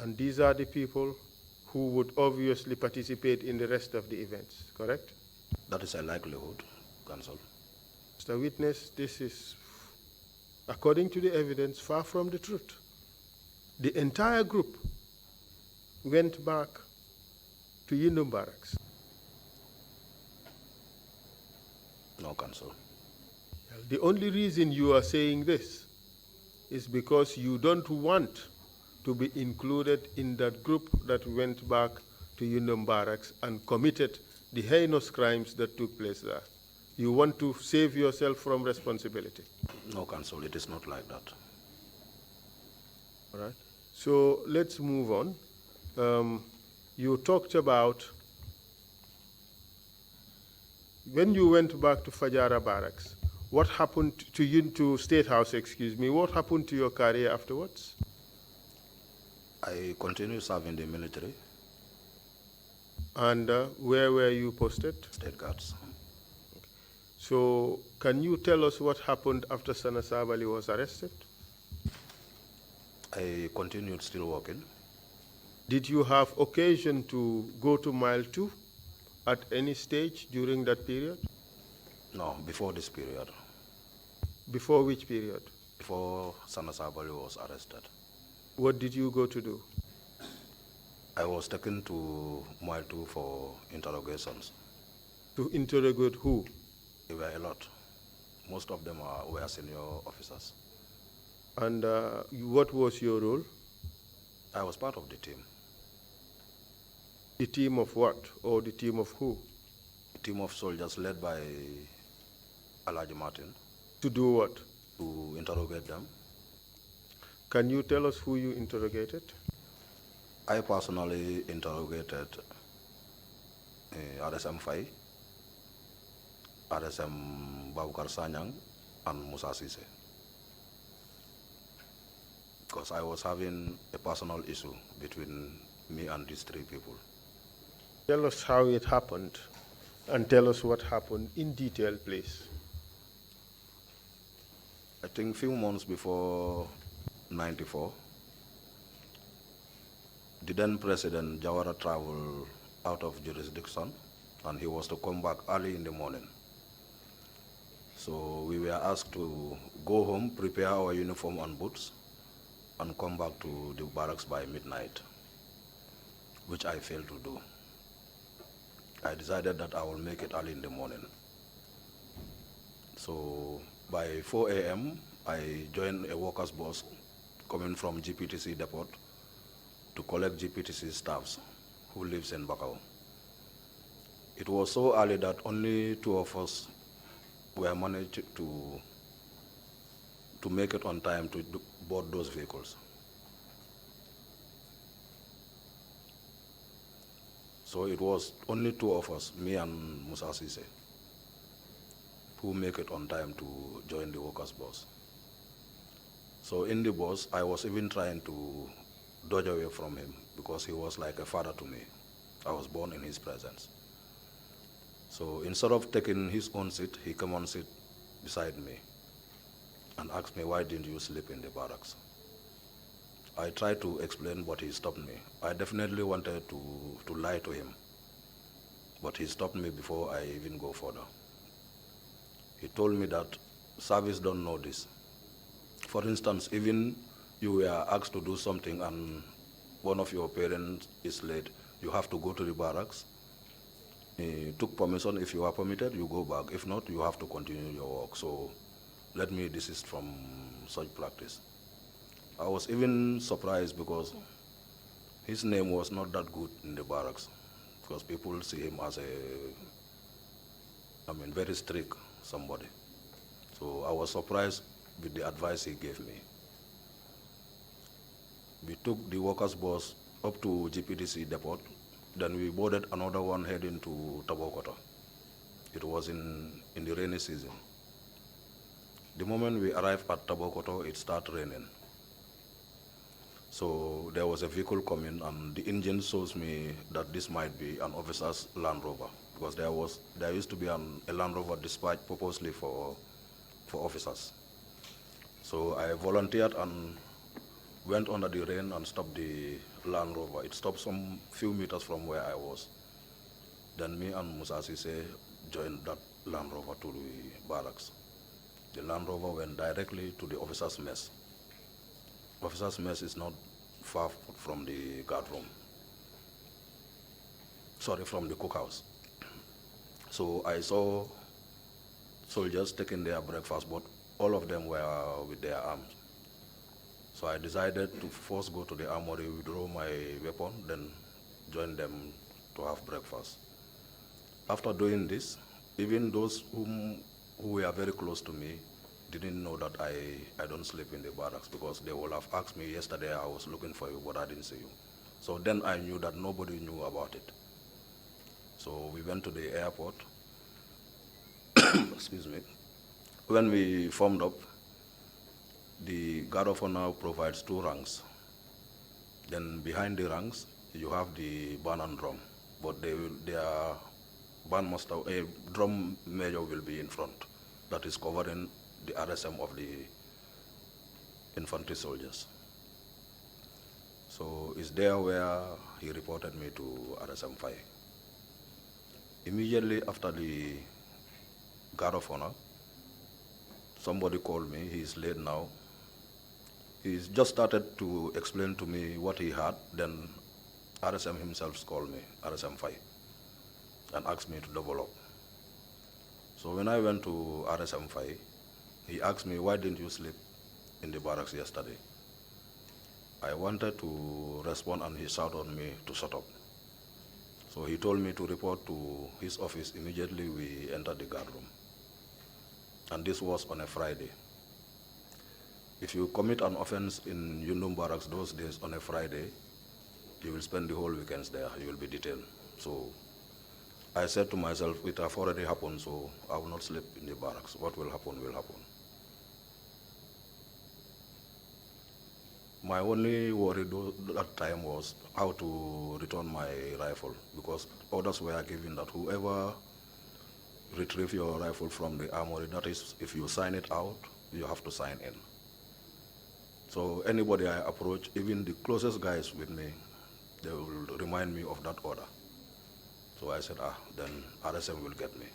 And these are the people who would obviously participate in the rest of the events, correct? That is a likelihood, Counsel. Mr. Witness, this is, according to the evidence, far from the truth. The entire group went back to Yindum Barracks. No, Counsel. The only reason you are saying this is because you don't want to be included in that group that went back to Yindum Barracks and committed the heinous crimes that took place there. You want to save yourself from responsibility. No, Counsel, it is not like that. All right. So let's move on. You talked about when you went back to Fajara Barracks, what happened to you, to State House, excuse me, what happened to your career afterwards? I continued serving the military. And where were you posted? State Guards. Okay. So can you tell us what happened after Sana Sabali was arrested? I continued still working. Did you have occasion to go to Mile 2 at any stage during that period? No, before this period. Before which period? Before Sana Sabali was arrested. What did you go to do? I was taken to Mile 2 for interrogations. To interrogate who? There were a lot. Most of them were senior officers. And what was your role? I was part of the team. The team of what? Or the team of who? A team of soldiers led by Alaji Martin. To do what? To interrogate them. Can you tell us who you interrogated? I personally interrogated RSM Fai, RSM Babukar Sanyang, and Musa Sise. Because I was having a personal issue between me and these three people. Tell us how it happened, and tell us what happened in detail, please. I think a few months before 94, the then President Jawara traveled out of jurisdiction, and he was to come back early in the morning. So we were asked to go home, prepare our uniform and boots, and come back to the barracks by midnight, which I failed to do. I decided that I will make it early in the morning. So by 4 a.m., I joined a workers' bus coming from GPTC depot to collect GPTC staffs who lives in Bakau. It was so early that only two of us were managed to make it on time to board those vehicles. So it was only two of us, me and Musa Sise, who make it on time to join the workers' bus. So in the bus, I was even trying to dodge away from him because he was like a father to me. I was born in his presence. So instead of taking his own seat, he came and sit beside me and asked me, why didn't you sleep in the barracks? I tried to explain, but he stopped me. I definitely wanted to lie to him, but he stopped me before I even go further. He told me that service don't know this. For instance, even you were asked to do something and one of your parents is late, you have to go to the barracks. Took permission. If you are permitted, you go back. If not, you have to continue your work. So let me desist from such practice. I was even surprised because his name was not that good in the barracks, because people see him as very strict somebody. So I was surprised with the advice he gave me. We took the workers' bus up to GPDC depot, then we boarded another one heading to Tabokota. It was in the rainy season. The moment we arrived at Tabokota, it started raining. So there was a vehicle coming, and the engine shows me that this might be an officer's Land Rover, because there used to be a Land Rover dispatched purposely for officers. So I volunteered and went under the rain and stopped the Land Rover. It stopped some few meters from where I was. Then me and Musa Sise joined that Land Rover to the barracks. The Land Rover went directly to the officer's mess. Officer's mess is not far from the guard room. Sorry, from the cookhouse. So I saw soldiers taking their breakfast, but all of them were with their arms. So I decided to first go to the armory, withdraw my weapon, then join them to have breakfast. After doing this, even those who were very close to me didn't know that I don't sleep in the barracks, because they would have asked me, yesterday I was looking for you, but I didn't see you. So then I knew that nobody knew about it. So we went to the airport. Excuse me. When we formed up, the Guard of Honor provides 2 ranks. Then behind the ranks, you have the band and drum, but their band master, a drum major will be in front, that is covering the RSM of the infantry soldiers. So it's there where he reported me to RSM 5. Immediately after the Guard of Honor, somebody called me. He's late now. He's just started to explain to me what he had. Then RSM himself called me, RSM 5, and asked me to double up. So when I went to RSM 5, he asked me, why didn't you sleep in the barracks yesterday? I wanted to respond, and he shouted on me to shut up. So he told me to report to his office immediately we entered the guard room. And this was on a Friday. If you commit an offense in Yundum barracks those days on a Friday, you will spend the whole weekends there. You will be detained. So I said to myself, it has already happened, so I will not sleep in the barracks. What will happen will happen. My only worry that time was how to return my rifle, because orders were given that whoever retrieve your rifle from the armory, that is, if you sign it out, you have to sign in. So anybody I approach, even the closest guys with me, they will remind me of that order. So I said, then RSM will get me.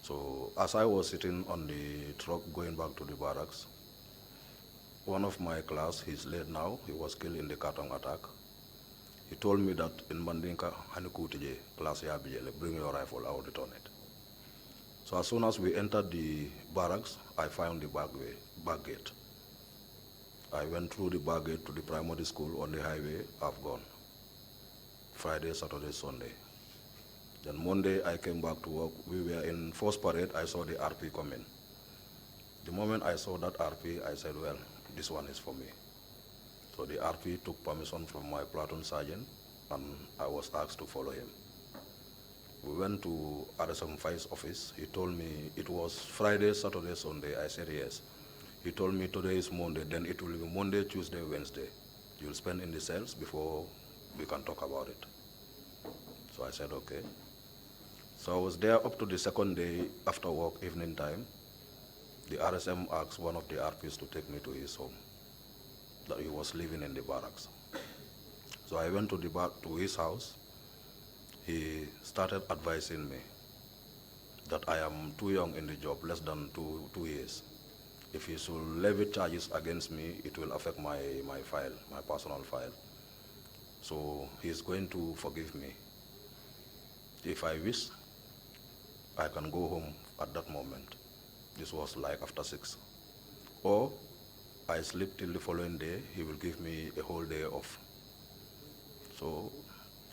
So as I was sitting on the truck going back to the barracks, one of my class, he's late now, he was killed in the Katong attack. He told me that in Mandinka, Hanukutije, class Yabijele, bring your rifle, I will return it. So as soon as we entered the barracks, I found the back gate. I went through the back gate to the primary school on the highway, I've gone. Friday, Saturday, Sunday. Then Monday, I came back to work. We were in first parade, I saw the RP come in. The moment I saw that RP, I said, well, this one is for me. So the RP took permission from my platoon sergeant, and I was asked to follow him. We went to RSM 5's office. He told me it was Friday, Saturday, Sunday. I said yes. He told me today is Monday, then it will be Monday, Tuesday, Wednesday. You'll spend in the cells before we can talk about it. So I said, okay. So I was there up to the second day after work, evening time. The RSM asked one of the RPs to take me to his home, that he was living in the barracks. So I went to his house. He started advising me that I am too young in the job, less than two years. if he should levy charges against me, it will affect my file, my personal file. So he's going to forgive me. If I wish, I can go home at that moment. This was like after 6. Or I sleep till the following day, he will give me a whole day off. So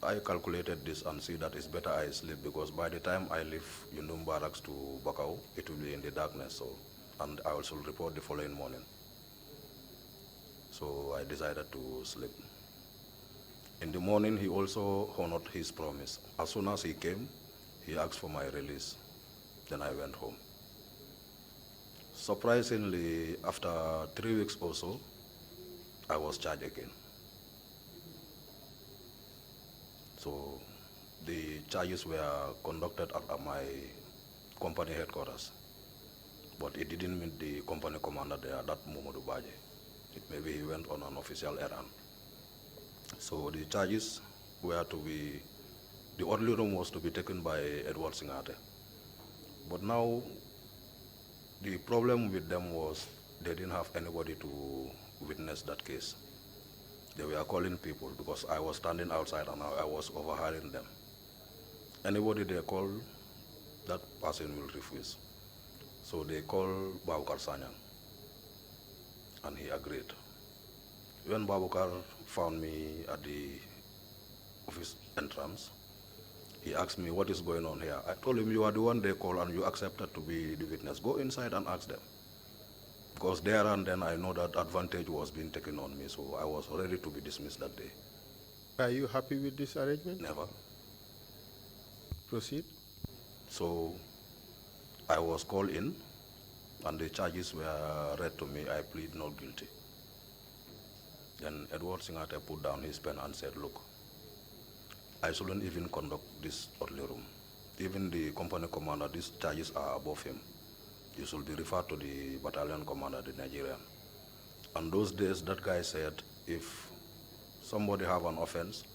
I calculated this and see that it's better I sleep, because by the time I leave Yundum Barracks to Bakau, it will be in the darkness, so, and I also report the following morning. So I decided to sleep. In the morning, he also honored his promise. As soon as he came, he asked for my release. Then I went home. Surprisingly, after 3 weeks or so, I was charged again. So the charges were conducted at my company headquarters, but it didn't meet the company commander there, that Momodu Baje. Maybe he went on an official errand. So the charges were to be, the orderly room was to be taken by Edward Singate. But now, the problem with them was they didn't have anybody to witness that case. They were calling people because I was standing outside and I was overhearing them. Anybody they call, that person will refuse. So they called Babukar Sanyang, and he agreed. When Babukar found me at the office entrance, he asked me, what is going on here? I told him, you are the one they call and you accepted to be the witness. Go inside and ask them. Because there and then I know that advantage was being taken on me, so I was ready to be dismissed that day. Are you happy with this arrangement? Never. Proceed. So I was called in and the charges were read to me. I plead not guilty. Then Edward Singate put down his pen and said, look, I shouldn't even conduct this orderly room. Even the company commander, these charges are above him. You should be referred to the battalion commander, the Nigerian. And those days, that guy said, if somebody have an offense,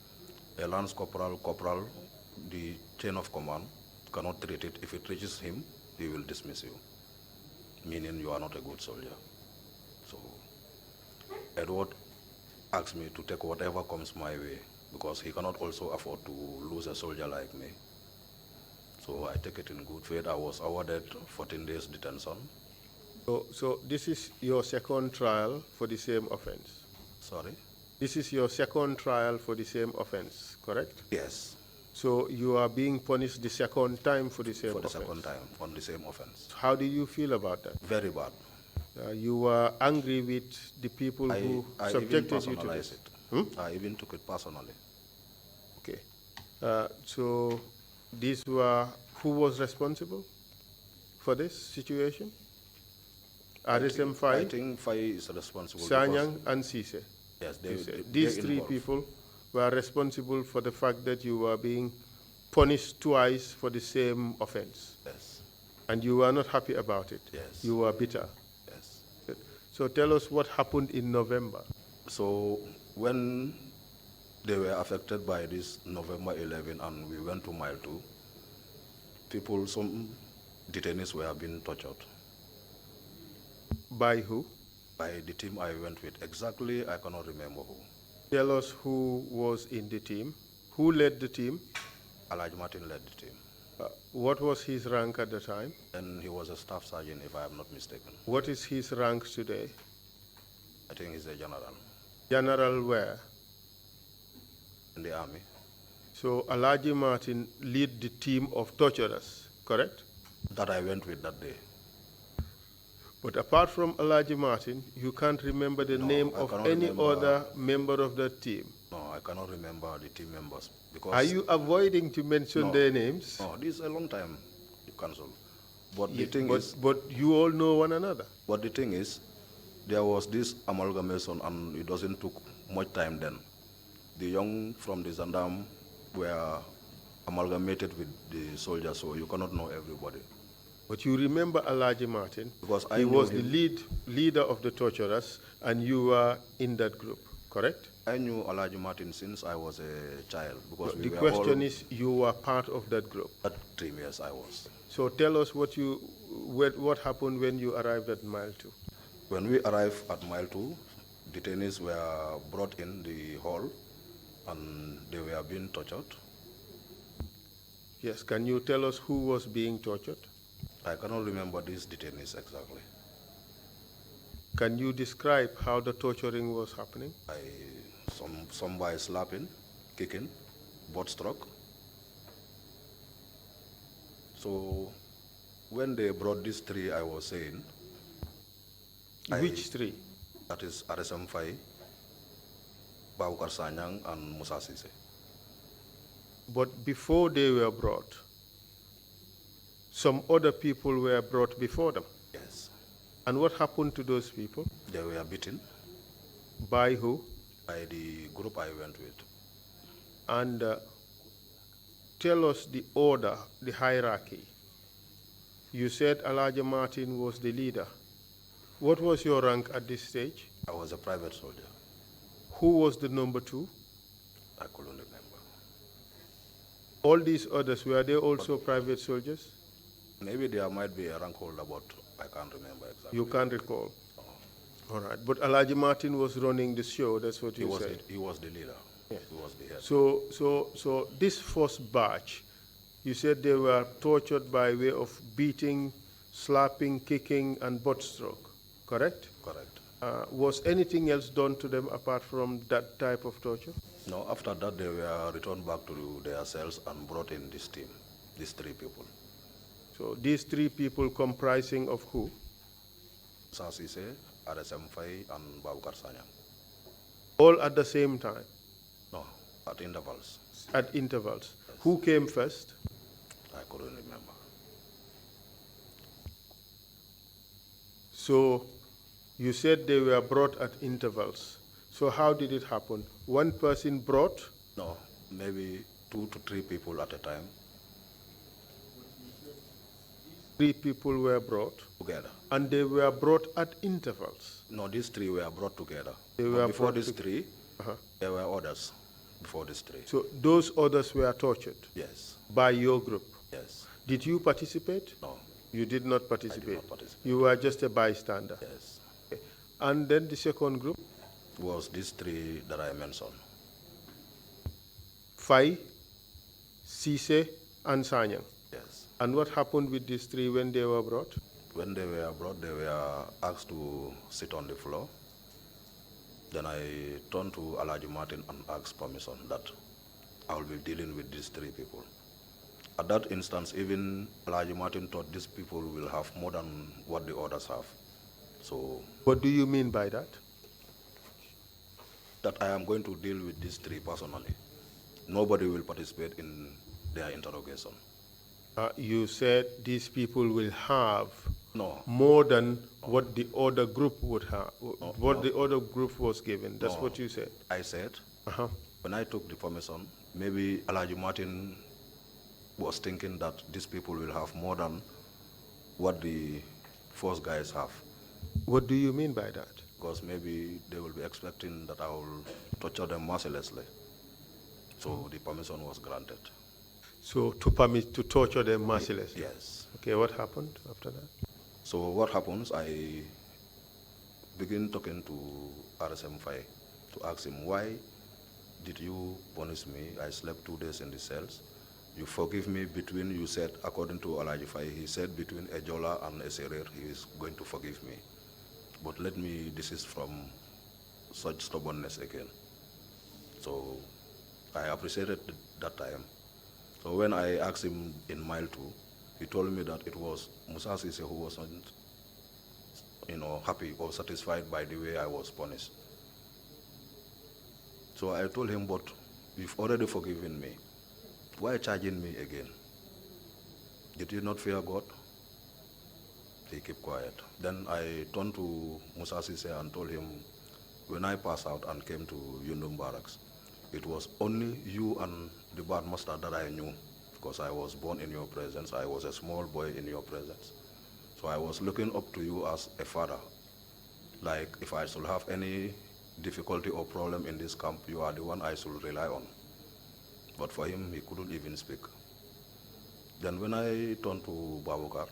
a lance corporal, the chain of command cannot treat it. If it reaches him, he will dismiss you, meaning you are not a good soldier. So Edward asked me to take whatever comes my way, because he cannot also afford to lose a soldier like me. So I take it in good faith. I was awarded 14 days detention. So this is your second trial for the same offense? Sorry? This is your second trial for the same offense, correct? Yes. So you are being punished the second time for the same offense? For the second time, on the same offense. How do you feel about that? Very bad. You were angry with the people who subjected you to this? I even took it personally. Okay. So these were, who was responsible for this situation? RSM Fai? I think Fai is responsible. Sanyang and Sise? Yes, these three people were responsible for the fact that you were being punished twice for the same offense. Yes. And you were not happy about it? Yes. You were bitter? Yes. Good. So tell us what happened in November. So when they were affected by this November 11 and we went to Mile 2, people, some detainees were being tortured. By who? By the team I went with. Exactly, I cannot remember who. Tell us who was in the team. Who led the team? Elijah Martin led the team. What was his rank at the time? And he was a staff sergeant, if I am not mistaken. What is his rank today? I think he's a general. General where? In the army. So Alaji Martin lead the team of torturers, correct? That I went with that day. But apart from Alaji Martin, you can't remember the name of any other member of that team? No, I cannot remember the team members. Because are you avoiding to mention their names? No, this is a long time, the council. But the thing is... But you all know one another? But the thing is, there was this amalgamation and it doesn't took much time then. The young from the Zandam were amalgamated with the soldiers, so you cannot know everybody. But you remember Alaji Martin, because he was the leader of the torturers, and you were in that group, correct? I knew Alaji Martin since I was a child. Because the question is, you were part of that group? At 3 years I was. So tell us what happened when you arrived at Mile 2. When we arrived at mile 2, detainees were brought in the hall and they were being tortured. Yes, can you tell us who was being tortured? I cannot remember these detainees exactly. Can you describe how the torturing was happening? Some by slapping, kicking, butt stroke. So when they brought these three, I was saying. Which three? That is RSM Fai, Baukar Sanyang, and Musa Sise. But before they were brought, some other people were brought before them. Yes. And what happened to those people? They were beaten. By who? By the group I went with. And tell us the order, the hierarchy. You said Elijah Martin was the leader. What was your rank at this stage? I was a private soldier. Who was the number 2? I couldn't remember. All these others, were they also private soldiers? Maybe there might be a rank holder, but I can't remember exactly. You can't recall? All right, but Elijah Martin was running the show, that's what you said? He was the leader. Yes. He was the head. So this first batch, you said they were tortured by way of beating, slapping, kicking, and butt stroke, correct? Correct. Was anything else done to them apart from that type of torture? No, after that they were returned back to their cells and brought in this team, these 3 people. So these 3 people comprising of who? Sasise, RSM Fai, and Baukar Sanyang. All at the same time? No, at intervals. At intervals. Yes. Who came first? I couldn't remember. So you said they were brought at intervals. So how did it happen? One person brought? No, maybe 2 to 3 people at a time. 3 people were brought? Together. And they were brought at intervals? No, these 3 were brought together. They were before brought these 3, there were others before these 3. So those others were tortured? Yes. By your group? Yes. Did you participate? No. You did not participate? I did not participate. You were just a bystander? Yes. Okay. And then the second group? Was these 3 that I mentioned. Fai, Sise, and Sanyang? Yes. And what happened with these 3 when they were brought? When they were brought, they were asked to sit on the floor. Then I turned to Elijah Martin and asked permission that I will be dealing with these 3 people. At that instance, even Elijah Martin thought these people will have more than what the others have. So, what do you mean by that? That I am going to deal with these 3 personally. Nobody will participate in their interrogation. You said these people will have more than what the other group would have, the other group was given. That's what you said. I said, when I took the permission, maybe Elijah Martin was thinking that these people will have more than what the first guys have. What do you mean by that? Because maybe they will be expecting that I will torture them mercilessly. So the permission was granted. So to permit to torture them mercilessly? Yes. Okay, what happened after that? So what happens, I begin talking to RSM Fai to ask him, why did you punish me? I slept 2 days in the cells. You forgive me between, you said, according to Elijah Fai, he said between a Jola and a Serer, he is going to forgive me. But let me desist from such stubbornness again. So I appreciated that time. So when I asked him in mile 2, he told me that it was Musa Sise who wasn't, happy or satisfied by the way I was punished. So I told him, but you've already forgiven me. Why charging me again? Did you not fear God? He kept quiet. Then I turned to Musa Sise and told him, when I passed out and came to Yundum Barracks, it was only you and the bad master that I knew, because I was born in your presence. I was a small boy in your presence. So I was looking up to you as a father. Like if I should have any difficulty or problem in this camp, you are the one I should rely on. But for him, he couldn't even speak. Then when I turned to Babukar,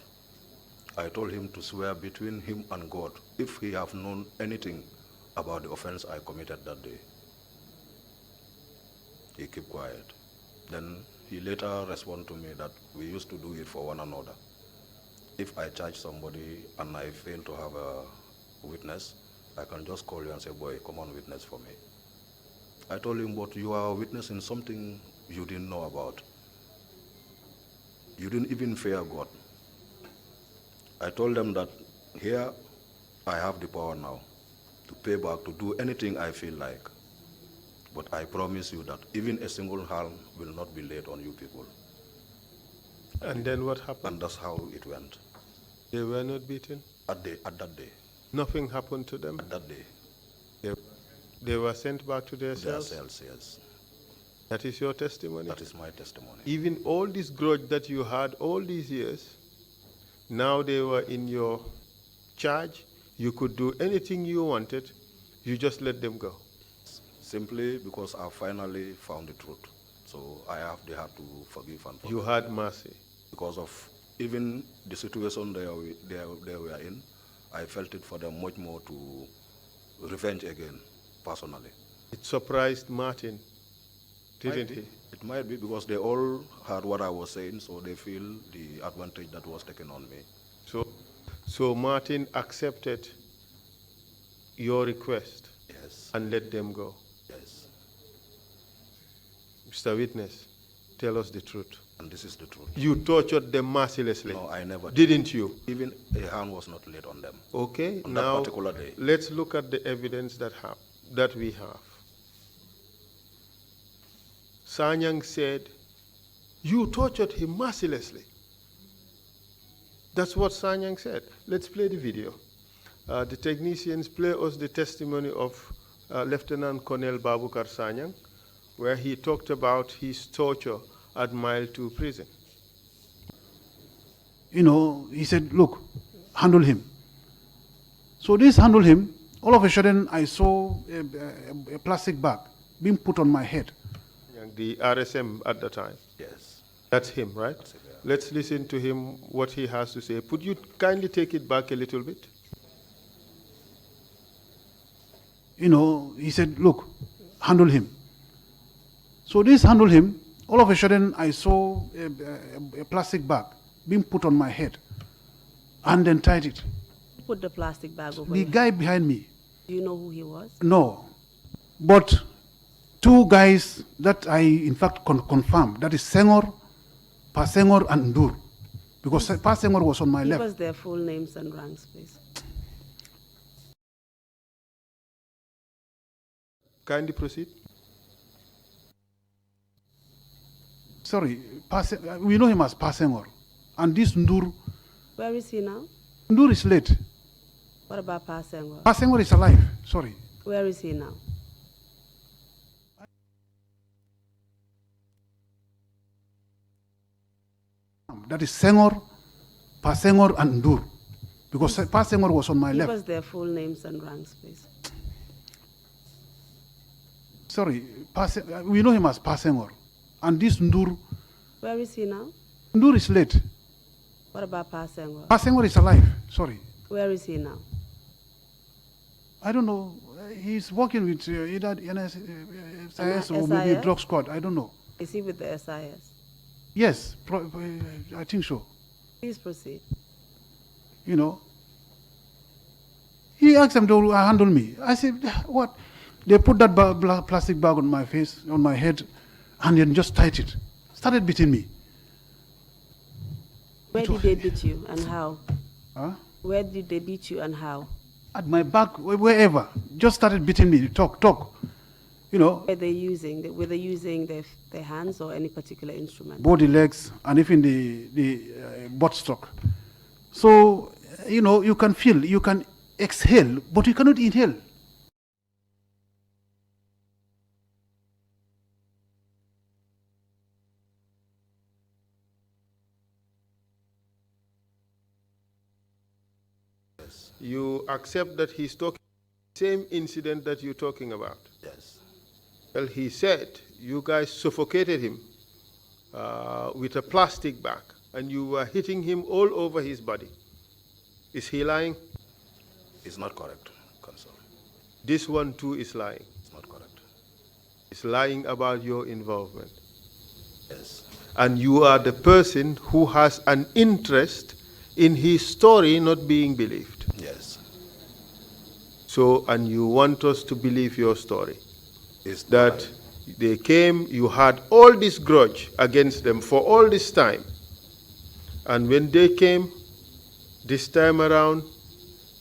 I told him to swear between him and God if he have known anything about the offense I committed that day. He kept quiet. Then he later responded to me that we used to do it for one another. If I charge somebody and I fail to have a witness, I can just call you and say, boy, come on, witness for me. I told him, but you are witnessing something you didn't know about. You didn't even fear God. I told them that here I have the power now to pay back, to do anything I feel like. But I promise you that even a single harm will not be laid on you people. And then what happened? And that's how it went. They were not beaten? At that day. Nothing happened to them? At that day. They were sent back to their cells? Their cells, yes. That is your testimony? That is my testimony. Even all this grudge that you had all these years, now they were in your charge, you could do anything you wanted, you just let them go? Simply because I finally found the truth. So they had to forgive and forget. You had mercy? Because of even the situation they were in, I felt it for them much more to revenge again, personally. It surprised Martin, didn't he? It might be because they all heard what I was saying, so they feel the advantage that was taken on me. So Martin accepted your request? Yes. And let them go? Yes. Mr. Witness, tell us the truth. And this is the truth. You tortured them mercilessly? No, I never did. Didn't you? Even a hand was not laid on them. Okay, on now that particular day. Let's look at the evidence that we have. Sanyang said, you tortured him mercilessly. That's what Sanyang said. Let's play the video. The technicians play us the testimony of Lieutenant Colonel Babukar Sanyang, where he talked about his torture at Mile 2 prison. You know, he said, look, handle him. So this handle him, all of a sudden I saw a plastic bag being put on my head. The RSM at the time? Yes. That's him, right? That's him, yeah. Let's listen to him, what he has to say. Could you kindly take it back a little bit? You know, he said, look, handle him. So this handle him, all of a sudden I saw a plastic bag being put on my head and then tied it. Put the plastic bag over The guy behind me. Do you know who he was? No. But two guys that I, in fact, confirmed, that is Senghore, Pa Senghore, and Ndur. Because Pa Senghore was on my left. Give us their full names and ranks, please. Kindly proceed. Sorry, we know him as Pa Senghore. And this Ndur. Where is he now? Ndur is late. What about Pa Senghore? Pa Senghore is alive, sorry. Where is he now? That is Senghore, Pa Senghore, and Ndur. Because Pa Senghore was on my left. Give us their full names and ranks, please. Sorry, we know him as Pa Senghore. And this Ndur. Where is he now? Ndur is late. What about Pa Senghore? Pa Senghore is alive, sorry. Where is he now? I don't know. He's working with either NSIS or SIS? maybe a drug squad. I don't know. Is he with the SIS? Yes, I think so. Please proceed. You know, he asked them to handle me. I said, what? They put that plastic bag on my face, on my head, and then just tied it. Started beating me. Where did they beat you and how? Huh? Where did they beat you and how? At my back, wherever. Just started beating me. Talk. You know. Were they using their hands or any particular instrument? Body, legs, and even the buttstock. So, you know, you can feel, you can exhale, but you cannot inhale. You accept that he's talking same incident that you're talking about? Yes. Well, he said you guys suffocated him with a plastic bag and you were hitting him all over his body. Is he lying? It's not correct, Council. This one too is lying. It's not correct. It's lying about your involvement. Yes. And you are the person who has an interest in his story not being believed. Yes. So, and you want us to believe your story. It's that they came, you had all this grudge against them for all this time. And when they came, this time around,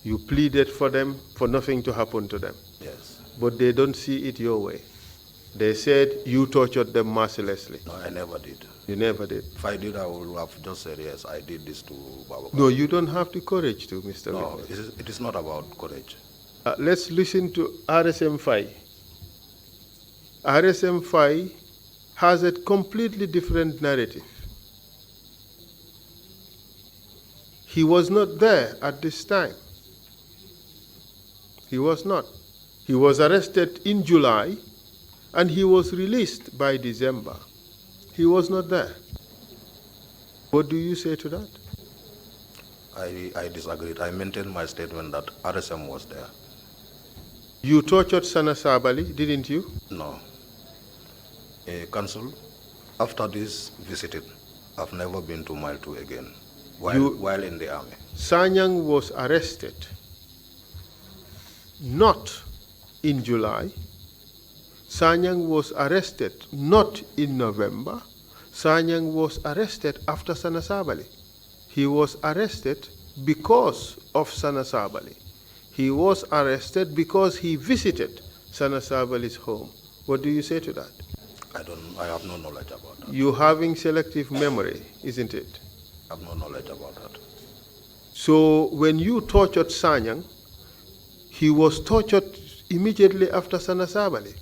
you pleaded for them for nothing to happen to them. Yes. But they don't see it your way. They said you tortured them mercilessly. No, I never did. You never did. If I did, I would have just said, yes, I did this to Baba. No, you don't have the courage to, Mr. No, Witness. it is not about courage. Let's listen to RSM-5. RSM-5 has a completely different narrative. He was not there at this time. He was not. He was arrested in July and he was released by December. He was not there. What do you say to that? I disagreed. I maintained my statement that RSM was there. You tortured Sana Sabali, didn't you? No. Council, after this visiting, I've never been to Mile 2 again while in the army. Sanyang was arrested not in July. Sanyang was arrested not in November. Sanyang was arrested after Sana Sabali. He was arrested because of Sana Sabali. He was arrested because he visited Sana Sabali's home. What do you say to that? I have no knowledge about that. You having selective memory, isn't it? I have no knowledge about that. So when you tortured Sanyang, he was tortured immediately after Sana Sabali.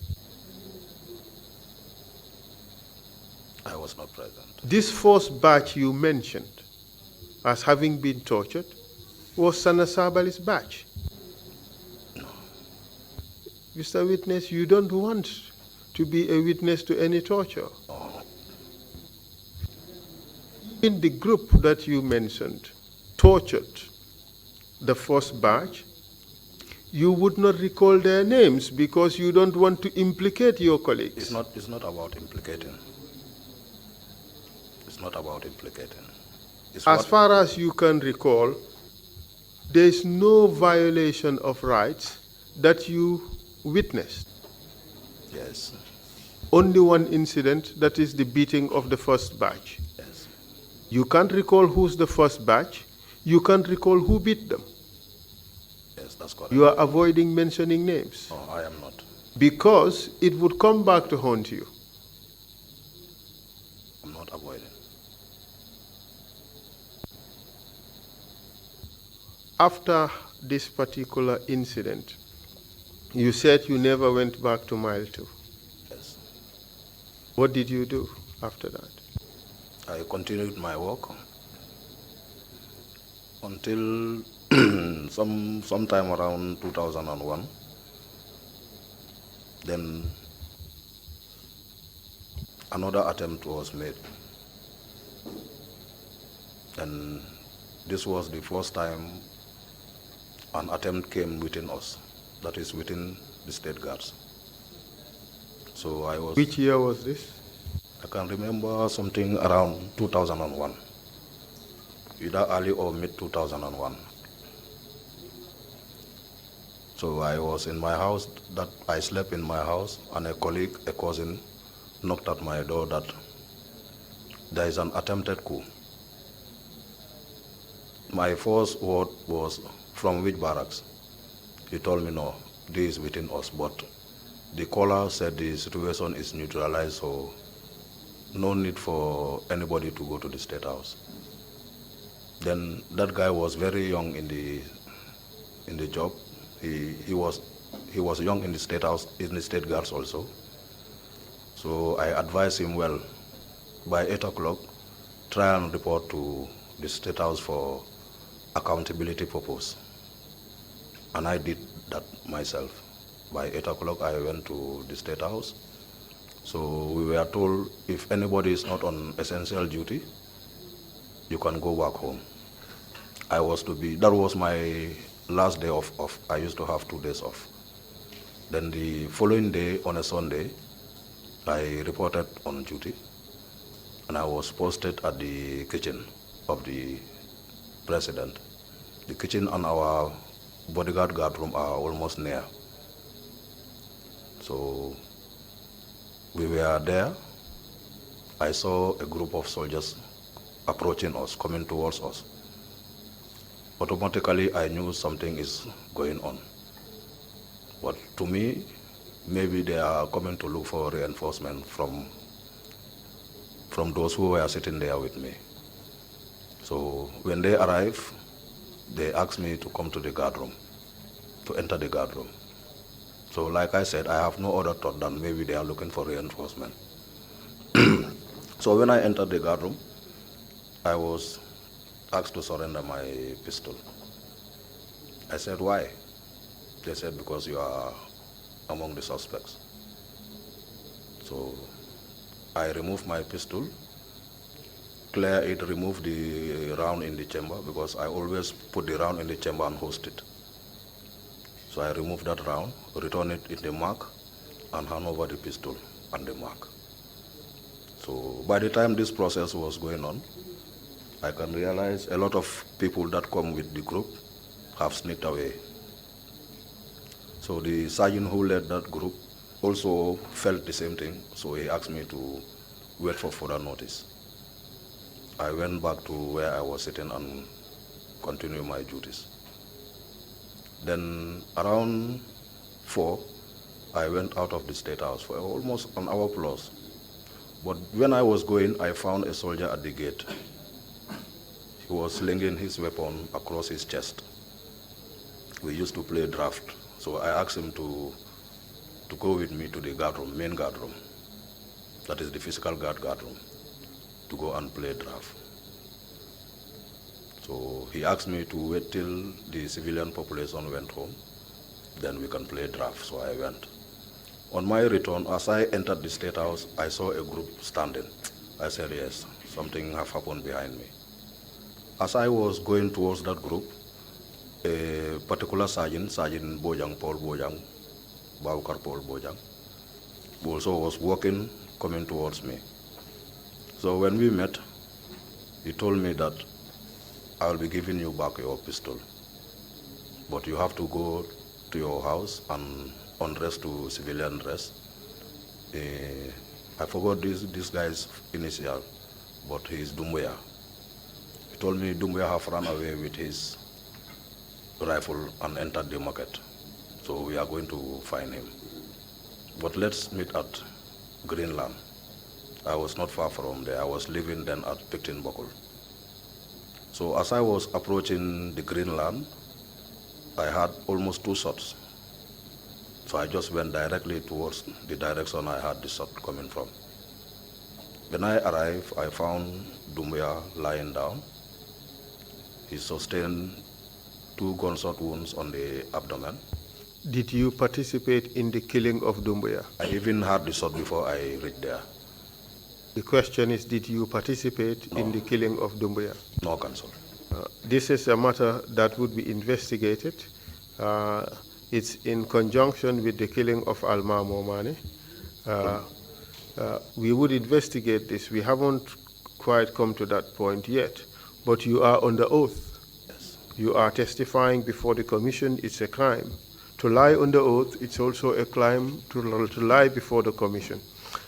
I was not present. This first batch you mentioned as having been tortured was Sana Sabali's batch. No. Mr. Witness, you don't want to be a witness to any torture. No. In the group that you mentioned, tortured the first batch, you would not recall their names because you don't want to implicate your colleagues. It's not about implicating. It's not about implicating. As far as you can recall, there is no violation of rights that you witnessed. Yes. Only one incident, that is the beating of the first batch. Yes. You can't recall who's the first batch. You can't recall who beat them. Yes, that's correct. You are avoiding mentioning names. No, I am not. Because it would come back to haunt you. I'm not avoiding. After this particular incident, you said you never went back to Mile 2. Yes. What did you do after that? I continued my work until sometime around 2001. Then another attempt was made. And this was the first time an attempt came within us, that is within the state guards. So I was... Which year was this? I can remember something around 2001, either early or mid-2001. So I was in my house, that I slept in my house, and a colleague, a cousin, knocked at my door that there is an attempted coup. My first word was, from which barracks? He told me, no, this is within us, but the caller said the situation is neutralized, so no need for anybody to go to the State House. Then that guy was very young in the job. He was young in the State House, in the State Guards also. So I advised him, well, by 8 o'clock, try and report to the State House for accountability purpose. And I did that myself. By 8 o'clock, I went to the State House. So we were told if anybody is not on essential duty, you can go back home. that was my last day off. I used to have 2 days off. Then the following day, on a Sunday, I reported on duty, and I was posted at the kitchen of the president. The kitchen and our bodyguard guard room are almost near. So we were there. I saw a group of soldiers approaching us, coming towards us. Automatically, I knew something is going on. But to me, maybe they are coming to look for reinforcement from those who were sitting there with me. So when they arrived, they asked me to come to the guard room, to enter the guard room. So like I said, I have no other thought than maybe they are looking for reinforcement. So when I entered the guard room, I was asked to surrender my pistol. I said, why? They said, because you are among the suspects. So I removed my pistol, clear it, remove the round in the chamber, because I always put the round in the chamber and host it. So I removed that round, return it in the mark, and hand over the pistol and the mark. So by the time this process was going on, I can realize a lot of people that come with the group have sneaked away. So the sergeant who led that group also felt the same thing, so he asked me to wait for further notice. I went back to where I was sitting and continued my duties. Then around 4, I went out of the State House for almost an hour plus. But when I was going, I found a soldier at the gate. He was slinging his weapon across his chest. We used to play draft, so I asked him to go with me to the guard room, main guard room. That is the physical guard room, to go and play draft. So he asked me to wait till the civilian population went home, then we can play draft, so I went. On my return, as I entered the State House, I saw a group standing. I said, yes, something have happened behind me. As I was going towards that group, a particular sergeant, Sergeant Bojang, Paul Bojang, Baukar Paul Bojang, also was walking, coming towards me. So when we met, he told me that I will be giving you back your pistol, but you have to go to your house and undress to civilian dress. I forgot this guy's initial, but he is Dumbuya. He told me Dumbuya have run away with his rifle and entered the market. So we are going to find him. But let's meet at Greenland. I was not far from there. I was living then at Picton Buckle. So as I was approaching the Greenland, I had almost 2 shots. So I just went directly towards the direction I had the shot coming from. When I arrived, I found Dumbuya lying down. He sustained 2 gunshot wounds on the abdomen. Did you participate in the killing of Dumbuya? I even had the shot before I reached there. The question is, did you participate in the killing of Dumbuya? No, Counsel. This is a matter that would be investigated. It's in conjunction with the killing of Alma Momani. We would investigate this. We haven't quite come to that point yet, but you are under oath. Yes. You are testifying before the commission. It's a crime. To lie under oath, it's also a crime to lie before the commission.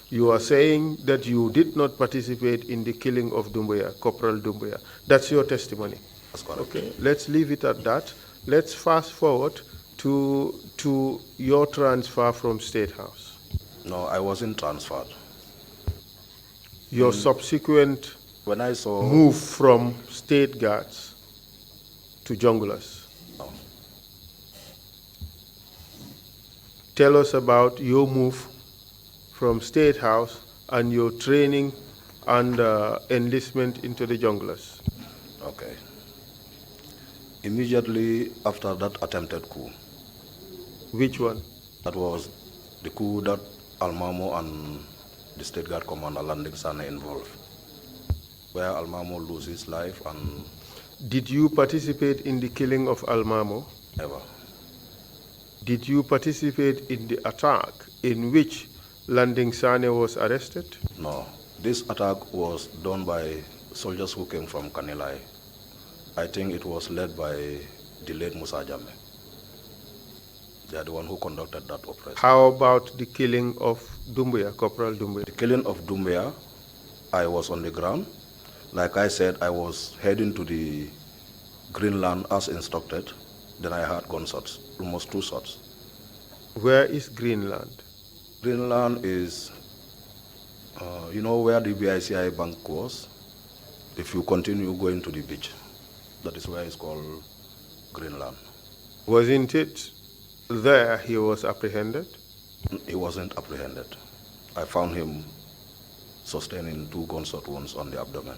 You are saying that you did not participate in the killing of Dumbuya, Corporal Dumbuya. That's your testimony. That's correct. Okay, let's leave it at that. Let's fast forward to your transfer from State House. No, I wasn't transferred. Your subsequent when I saw move from State Guards to junglers. No. Tell us about your move from State House and your training and enlistment into the junglers. Okay. Immediately after that attempted coup. Which one? That was the coup that Almamo and the State Guard Commander Landing Sane involved, where Almamo loses his life and... Did you participate in the killing of Almamo? Never. Did you participate in the attack in which Landing Sane was arrested? No. This attack was done by soldiers who came from Kanilai. I think it was led by the late Musa Jammeh. They are the one who conducted that operation. How about the killing of Doumbouya, Corporal Doumbouya? The killing of Doumbouya, I was on the ground. Like I said, I was heading to the Greenland as instructed. Then I had gunshots, almost 2 shots. Where is Greenland? Greenland is, you know where the BICI bank was? If you continue going to the beach, that is where it's called Greenland. Wasn't it there he was apprehended? He wasn't apprehended. I found him sustaining 2 gunshot wounds on the abdomen.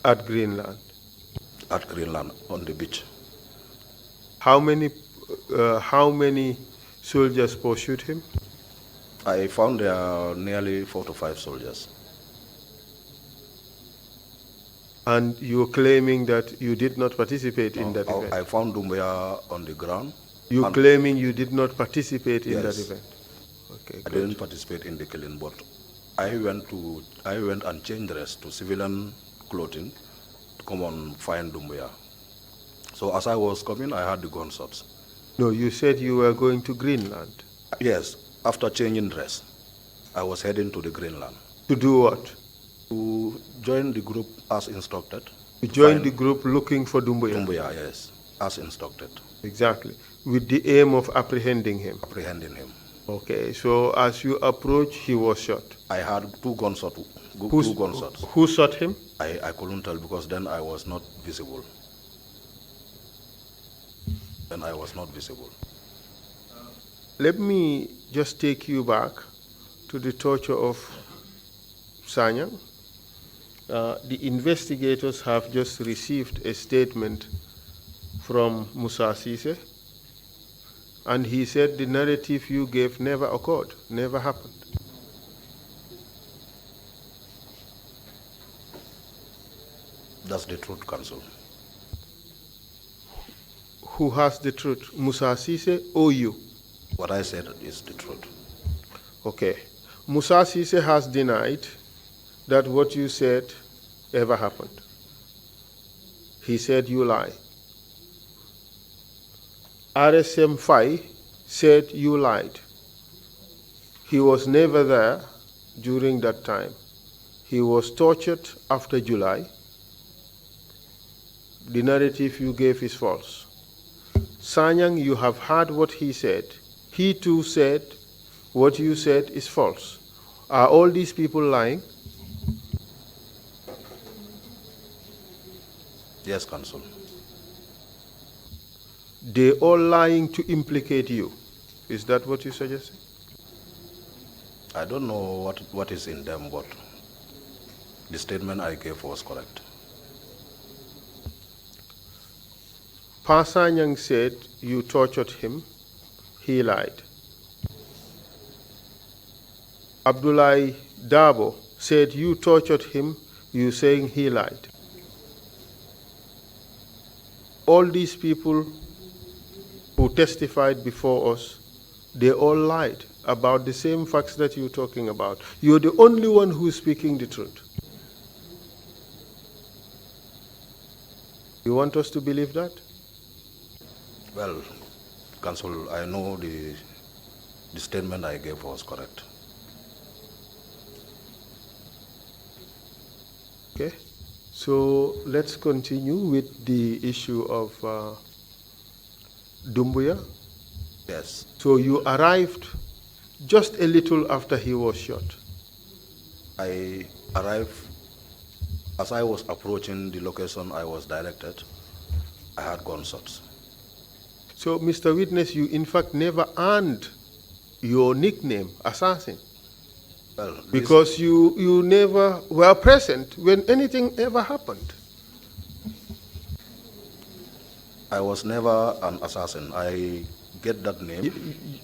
At Greenland? At Greenland, on the beach. How many soldiers pursued him? I found there are nearly 4 to 5 soldiers. And you're claiming that you did not participate in that event? I found Doumbouya on the ground. You're claiming you did not participate in that event? Okay, I didn't participate in the killing, but I went and changed dress to civilian clothing to come and find Doumbouya. So as I was coming, I had the gunshots. No, you said you were going to Greenland. Yes, after changing dress, I was heading to the Greenland. To do what? To join the group as instructed. You joined the group looking for Doumbouya? Doumbouya, yes, as instructed. Exactly. With the aim of apprehending him? Apprehending him. Okay, so as you approached, he was shot? I had 2 gunshots. Who shot him? I couldn't tell because then I was not visible. Let me just take you back to the torture of Sanyang. The investigators have just received a statement from Musa Sise, and he said the narrative you gave never occurred, never happened. That's the truth, Counsel. Who has the truth, Musa Sise or you? What I said is the truth. Okay. Musa Sise has denied that what you said ever happened. He said you lie. RSM Fai said you lied. He was never there during that time. He was tortured after July. The narrative you gave is false. Sanyang, you have heard what he said. He too said what you said is false. Are all these people lying? Yes, Counsel. They all lying to implicate you. Is that what you suggested? I don't know what is in them, but the statement I gave was correct. Pa Sanyang said you tortured him. He lied. Abdoulaye Dabo said you tortured him. You saying he lied. All these people who testified before us, they all lied about the same facts that you're talking about. You're the only one who's speaking the truth. You want us to believe that? Well, Counsel, I know the statement I gave was correct. Okay. So let's continue with the issue of Doumbouya. Yes. So you arrived just a little after he was shot. I arrived, as I was approaching the location I was directed, I had gunshots. So, Mr. Witness, you in fact never earned your nickname, Assassin. Well, because you never were present when anything ever happened. I was never an assassin. I get that name.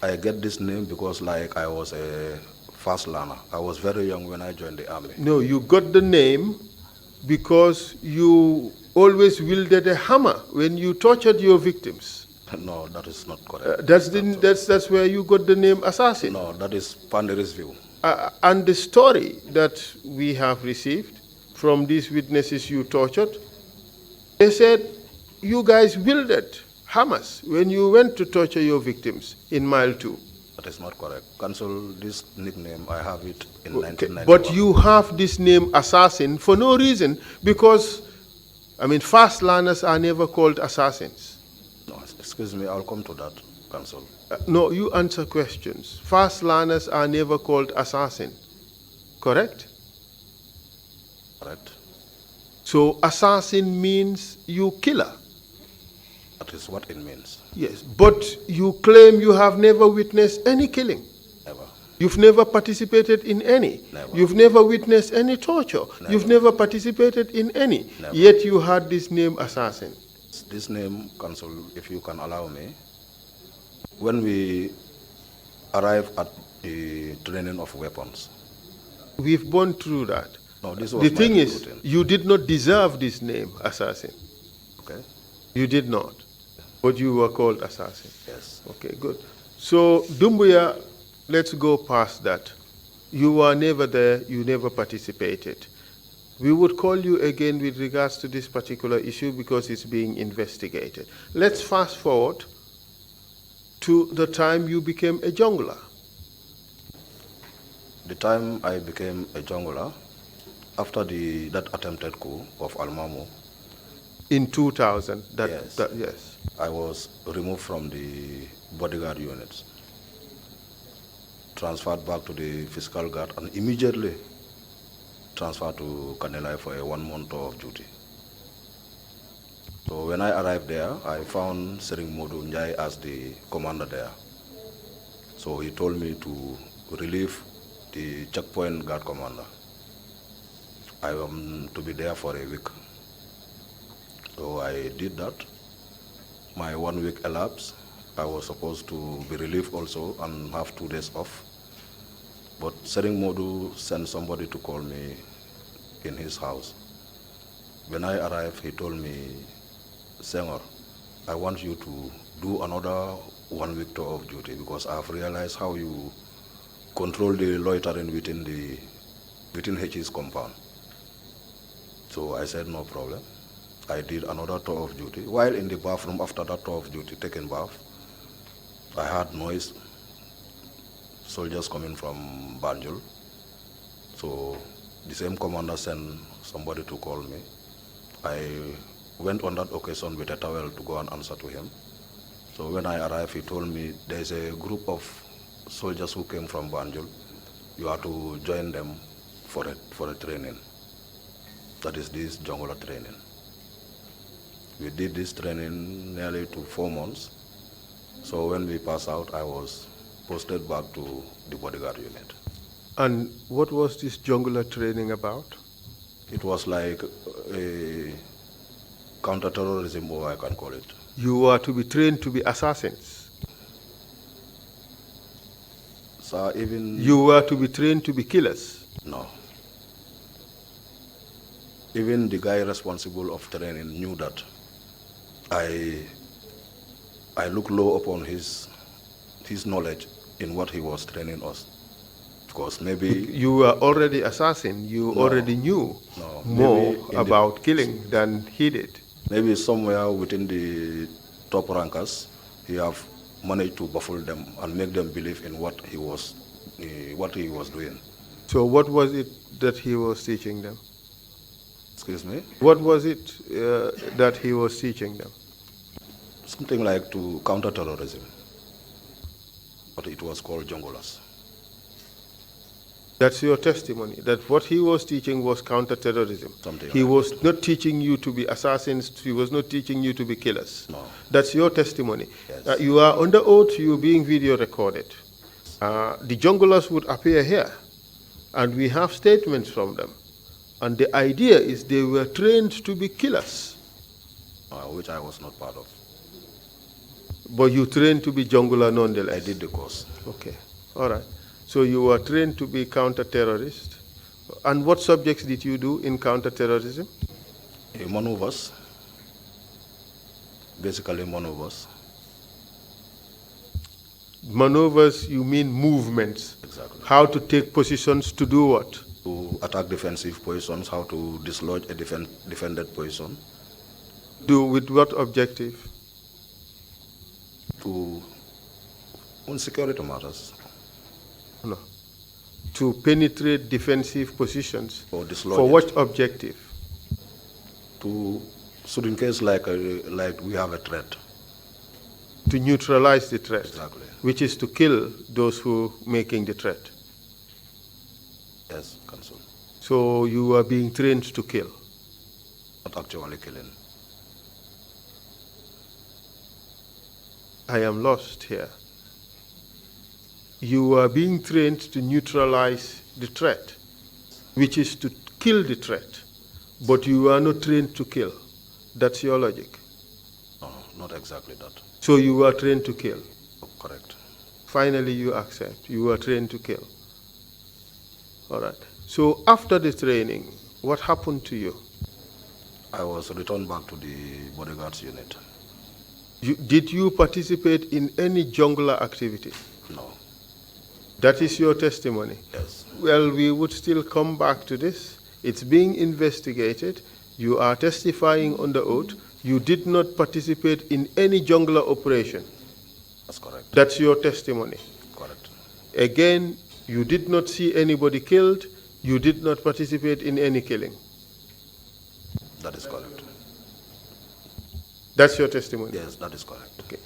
I get this name because like I was a fast learner. I was very young when I joined the army. No, you got the name because you always wielded a hammer when you tortured your victims. No, that is not correct. That's where you got the name assassin. No, that is Panderi's view. And the story that we have received from these witnesses you tortured, they said you guys wielded hammers when you went to torture your victims in Mile 2. That is not correct. Cancel this nickname. I have it in 1991. But you have this name assassin for no reason, because, I mean, fast learners are never called assassins. No, excuse me, I'll come to that, Council. No, you answer questions. Fast learners are never called assassin. Correct? Correct. So assassin means you killer. That is what it means. Yes, but you claim you have never witnessed any killing. Never. You've never participated in any. Never. You've never witnessed any torture. Never. You've never participated in any. Never. Yet you had this name assassin. This name, Council, if you can allow me, when we arrive at the training of weapons. We've gone through that. No, this was the my thing is, routine. you did not deserve this name, assassin. Okay. You did not. But you were called assassin. Yes. Okay, good. So, Dumbuya, let's go past that. You were never there, you never participated. We would call you again with regards to this particular issue because it's being investigated. Let's fast forward to the time you became a jungler. The time I became a jungler, after that attempted coup of Almamu. In 2000, yes. Yes. I was removed from the bodyguard units, transferred back to the fiscal guard, and immediately transferred to Kanilai for a 1 month tour of duty. So when I arrived there, I found Sering Modu Njai as the commander there. So he told me to relieve the checkpoint guard commander. I am to be there for a week. So I did that. My 1 week elapsed. I was supposed to be relieved also and have 2 days off. But Sering Modu sent somebody to call me in his house. When I arrived, he told me, Senghore, I want you to do another 1 week tour of duty because I have realized how you control the loitering within HE's compound. So I said, no problem. I did another tour of duty. While in the bathroom after that tour of duty, taking bath, I heard noise, soldiers coming from Banjul. So the same commander sent somebody to call me. I went on that occasion with a towel to go and answer to him. So when I arrived, he told me there's a group of soldiers who came from Banjul. You have to join them for a training. That is this jungler training. We did this training nearly to 4 months. So when we passed out, I was posted back to the bodyguard unit. And what was this jungler training about? It was like a counter-terrorism, or I can call it. You were to be trained to be assassins. So even... You were to be trained to be killers. No. Even the guy responsible of training knew that I look low upon his knowledge in what he was training us. Because maybe... You were already assassin. You already knew more about killing than he did. Maybe somewhere within the top rankers, he have managed to baffle them and make them believe in what he was doing. So what was it that he was teaching them? Excuse me? What was it that he was teaching them? Something like to counter terrorism. But it was called junglers. That's your testimony, that what he was teaching was counter-terrorism. He was not teaching you to be assassins, he was not teaching you to be killers. No. That's your testimony. Yes. You are under oath, you are being video recorded. The junglers would appear here, and we have statements from them. And the idea is they were trained to be killers. Which I was not part of. But you trained to be jungler nonetheless? I did the course. Okay, all right. So you were trained to be counter-terrorist. And what subjects did you do in counter-terrorism? Maneuvers, Basically maneuvers. Maneuvers, you mean movements. Exactly. How to take positions to do what? To attack defensive positions, how to dislodge a defended position. Do with what objective? On security matters. No. To penetrate defensive positions. Or dislodge for what objective? So in case like we have a threat. To neutralize the threat. Exactly. Which is to kill those who are making the threat. Yes, Council. So you are being trained to kill? Not actually killing. I am lost here. You are being trained to neutralize the threat, which is to kill the threat, but you are not trained to kill. That's your logic? No, not exactly that. So you are trained to kill? Oh, correct. Finally, you accept. You are trained to kill. All right. So after the training, what happened to you? I was returned back to the bodyguards unit. Did you participate in any jungler activity? No. That is your testimony? Yes. Well, we would still come back to this. It's being investigated. You are testifying under oath. You did not participate in any jungler operation. That's correct. That's your testimony? Correct. Again, you did not see anybody killed. You did not participate in any killing. That is correct. That's your testimony? Yes, that is correct. Okay.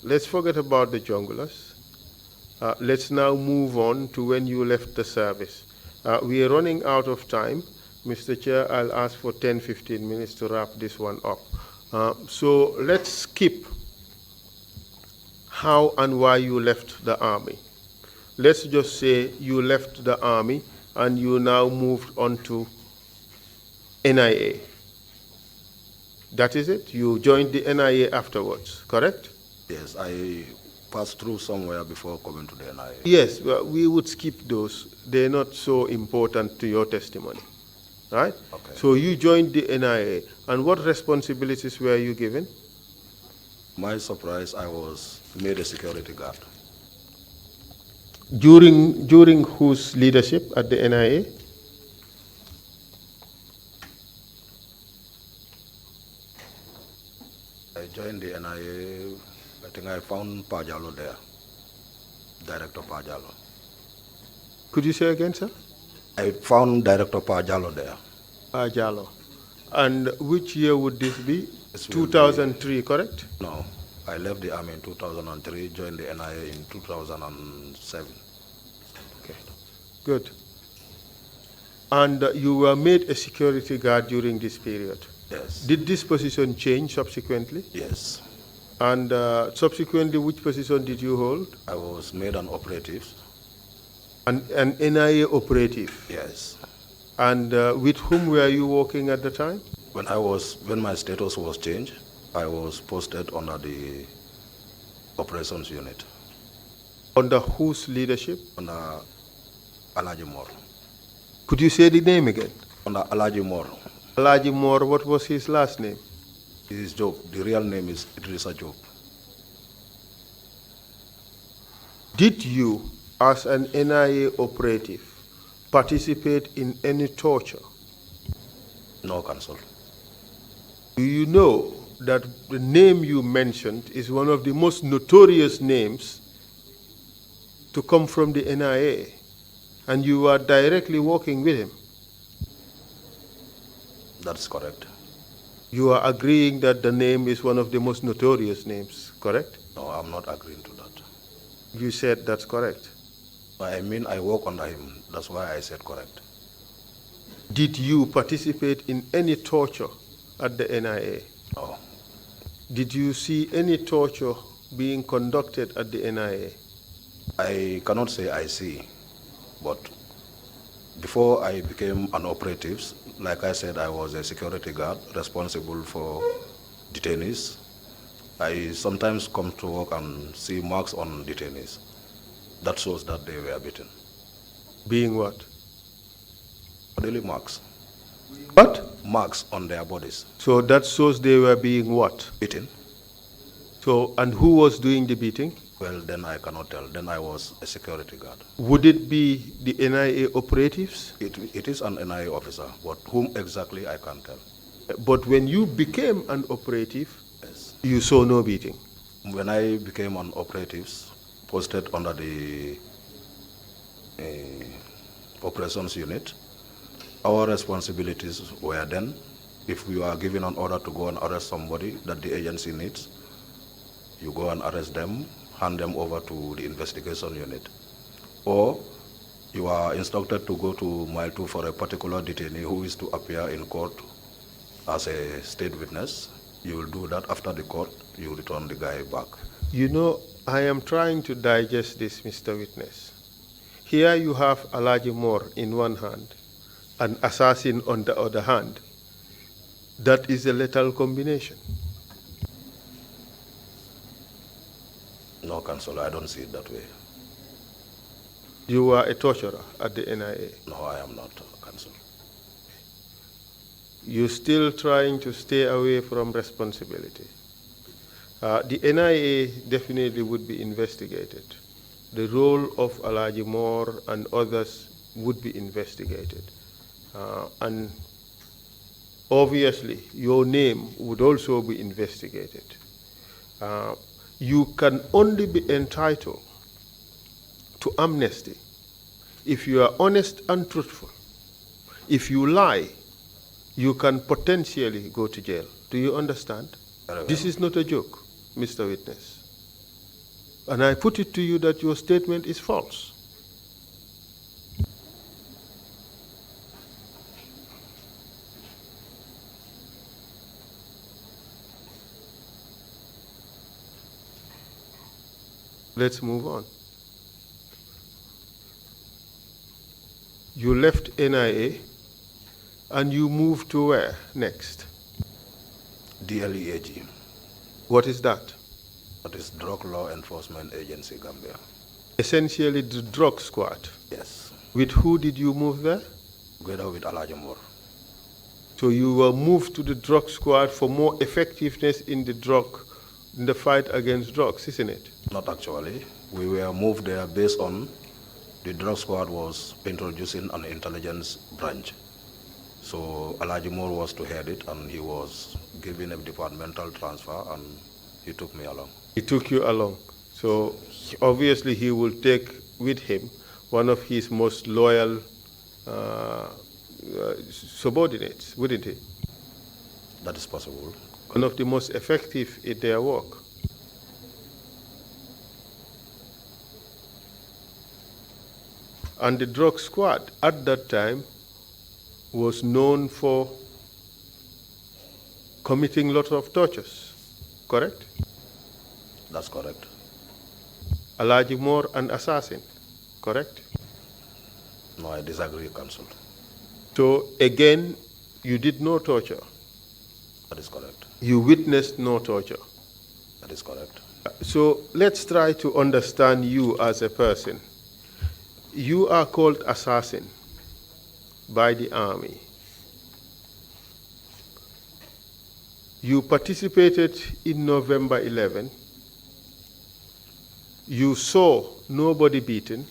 Let's forget about the junglers. Let's now move on to when you left the service. We are running out of time. Mr. Chair, I'll ask for 10-15 minutes to wrap this one up. So let's skip how and why you left the army. Let's just say you left the army and you now moved on to NIA. That is it? You joined the NIA afterwards, correct? Yes, I passed through somewhere before coming to the NIA. Yes, well, we would skip those. They're not so important to your testimony, right? Okay. So you joined the NIA, and what responsibilities were you given? My surprise, I was made a security guard. During whose leadership at the NIA? I joined the NIA, I think I found Pajalo there, Director Pajalo. Could you say again, sir? I found Director Pajalo there. Pajalo. And which year would this be? This will 2003, correct? No, I left the army in 2003, joined the NIA in 2007. Okay, good. And you were made a security guard during this period? Yes. Did this position change subsequently? Yes. And subsequently, which position did you hold? I was made an operative. An NIA operative? Yes. And with whom were you working at the time? When my status was changed, I was posted under the operations unit. Under whose leadership? Under Alaji Moore. Could you say the name again? Under Alaji Moore. Alaji Moore, what was his last name? His Job. The real name is Idrissa Job. Did you, as an NIA operative, participate in any torture? No, Council. Do you know that the name you mentioned is one of the most notorious names to come from the NIA, and you are directly working with him? That's correct. You are agreeing that the name is one of the most notorious names, correct? No, I'm not agreeing to that. You said that's correct. I mean, I work under him. That's why I said correct. Did you participate in any torture at the NIA? No. Did you see any torture being conducted at the NIA? I cannot say I see, but before I became an operative, like I said, I was a security guard responsible for detainees. I sometimes come to work and see marks on detainees. That shows that they were beaten. Being what? Bodily marks. What? Marks on their bodies. So that shows they were being what? Beaten. So, and who was doing the beating? Well, then I cannot tell. Then I was a security guard. Would it be the NIA operatives? It is an NIA officer, but whom exactly I can't tell. But when you became an operative, yes, you saw no beating? When I became an operative, posted under the operations unit, our responsibilities were then, if we are given an order to go and arrest somebody that the agency needs, you go and arrest them, hand them over to the investigation unit. Or you are instructed to go to mile 2 for a particular detainee who is to appear in court as a state witness. You will do that. After the court, you return the guy back. You know, I am trying to digest this, Mr. Witness. Here you have Alaji Moore in one hand, an assassin on the other hand. That is a lethal combination. No, Councillor, I don't see it that way. You are a torturer at the NIA? No, I am not, Councillor. You're still trying to stay away from responsibility. The NIA definitely would be investigated. The role of Alaji Moore and others would be investigated. And obviously, your name would also be investigated. You can only be entitled to amnesty if you are honest and truthful. If you lie, you can potentially go to jail. Do you understand? This is not a joke, Mr. Witness. And I put it to you that your statement is false. Let's move on. You left NIA and you moved to where next? DLEAG. What is that? That is Drug Law Enforcement Agency, Gambia. Essentially the drug squad? Yes. With who did you move there? Together with Alaji Moore. So you were moved to the drug squad for more effectiveness in the fight against drugs, isn't it? Not actually. We were moved there based on the drug squad was introducing an intelligence branch. So Alaji Moore was to head it, and he was given a departmental transfer, and he took me along. He took you along. So obviously he will take with him one of his most loyal subordinates, wouldn't he? That is possible. One of the most effective in their work. And the drug squad at that time was known for committing lots of tortures, correct? That's correct. Alaji Moore, an assassin, correct? No, I disagree, Counsel. So again, you did no torture? That is correct. You witnessed no torture? That is correct. So let's try to understand you as a person. You are called assassin by the army. You participated in November 11. You saw nobody beaten.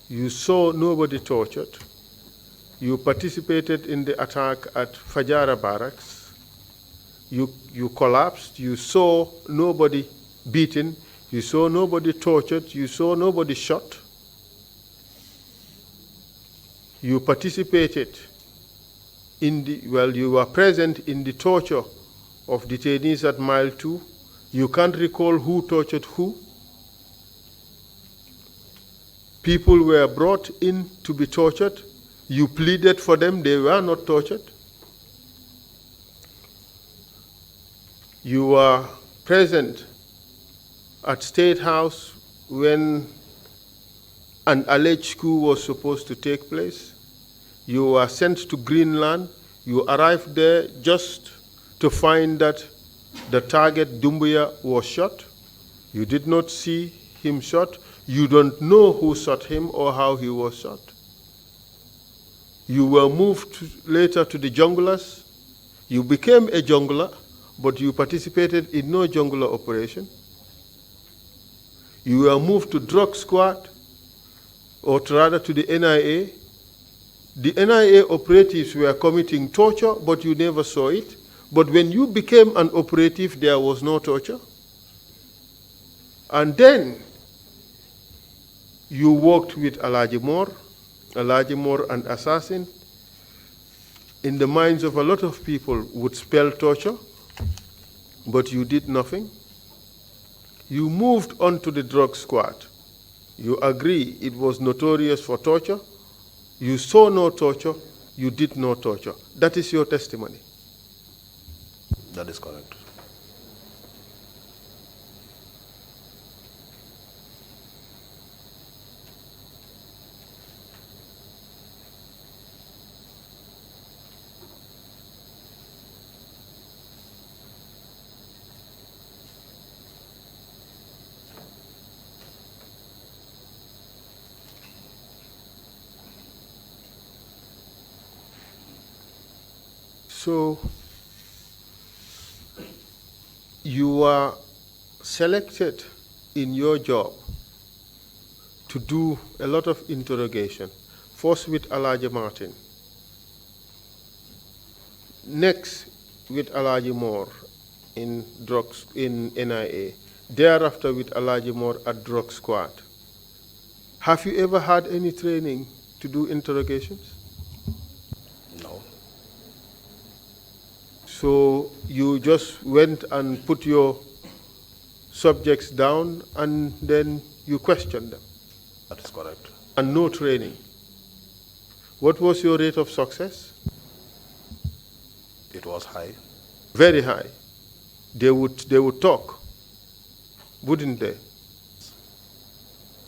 You saw nobody tortured. You participated in the attack at Fajara Barracks. You collapsed. You saw nobody beaten. You saw nobody tortured. You saw nobody shot. You participated in you were present in the torture of detainees at Mile 2. You can't recall who tortured who. People were brought in to be tortured. You pleaded for them, they were not tortured. You were present at State House when an alleged coup was supposed to take place. You were sent to Greenland. You arrived there just to find that the target, Dumbuya, was shot. You did not see him shot. You don't know who shot him or how he was shot. You were moved later to the junglers. You became a jungler, but you participated in no jungular operation. You were moved to drug squad, or rather to the NIA. The NIA operatives were committing torture, but you never saw it. But when you became an operative, there was no torture. And then you worked with Alhaji Moore, an assassin. In the minds of a lot of people would spell torture, but you did nothing. You moved on to the drug squad. You agree it was notorious for torture. You saw no torture. You did no torture. That is your testimony. That is correct. So you are selected in your job to do a lot of interrogation, first with Alhaji Martin, next with Alhaji Moore in NIA, thereafter with Alhaji Moore at drug squad. Have you ever had any training to do interrogations? No. So you just went and put your subjects down and then you questioned them? That is correct. And no training. What was your rate of success? It was high. Very high. They would talk, wouldn't they?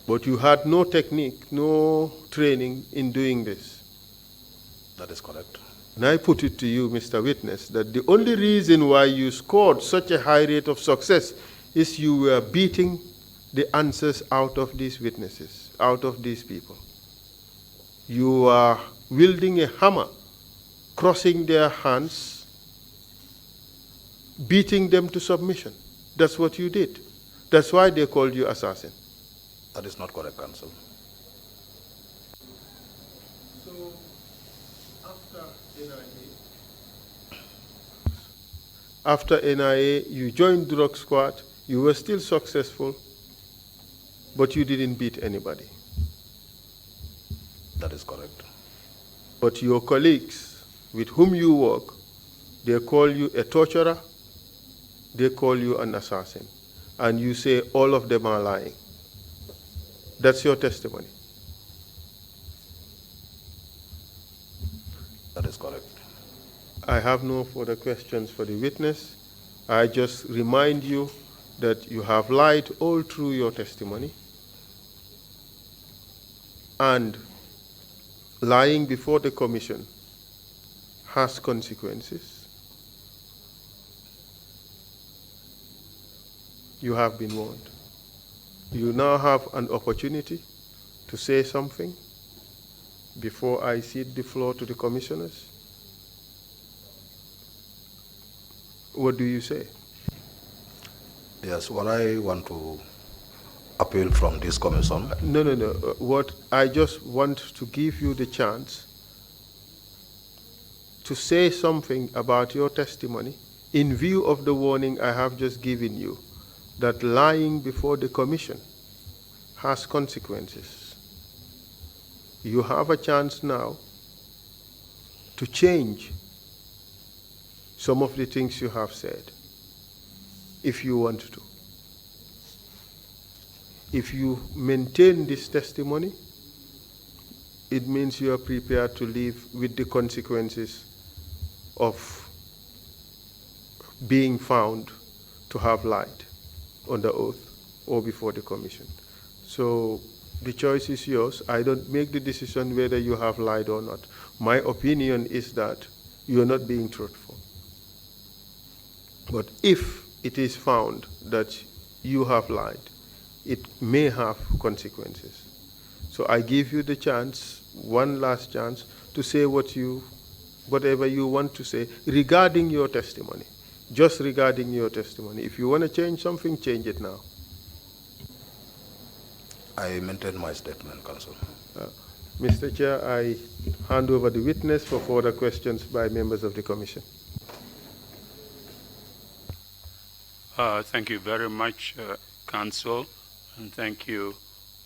But you had no technique, no training in doing this. That is correct. And I put it to you, Mr. Witness, that the only reason why you scored such a high rate of success is you were beating the answers out of these witnesses, out of these people. You are wielding a hammer, crossing their hands, beating them to submission. That's what you did. That's why they called you assassin. That is not correct, counsel. So, after NIA, you joined drug squad, you were still successful, but you didn't beat anybody. That is correct. But your colleagues with whom you work, they call you a torturer, they call you an assassin, and you say all of them are lying. That's your testimony. That is correct. I have no further questions for the witness. I just remind you that you have lied all through your testimony, and lying before the commission has consequences. You have been warned. You now have an opportunity to say something before I cede the floor to the commissioners. What do you say? Yes, what I want to appeal from this commission. No. What I just want to give you the chance to say something about your testimony in view of the warning I have just given you, that lying before the commission has consequences. You have a chance now to change some of the things you have said, if you want to. If you maintain this testimony, it means you are prepared to live with the consequences of being found to have lied under oath or before the commission. So the choice is yours. I don't make the decision whether you have lied or not. My opinion is that you are not being truthful. But if it is found that you have lied, it may have consequences. So I give you the chance, one last chance, to say whatever you want to say regarding your testimony, just regarding your testimony. If you want to change something, change it now. I maintain my statement, Counsel. Mr. Chair, I hand over the witness for further questions by members of the Commission. Thank you very much, Counsel, and thank you,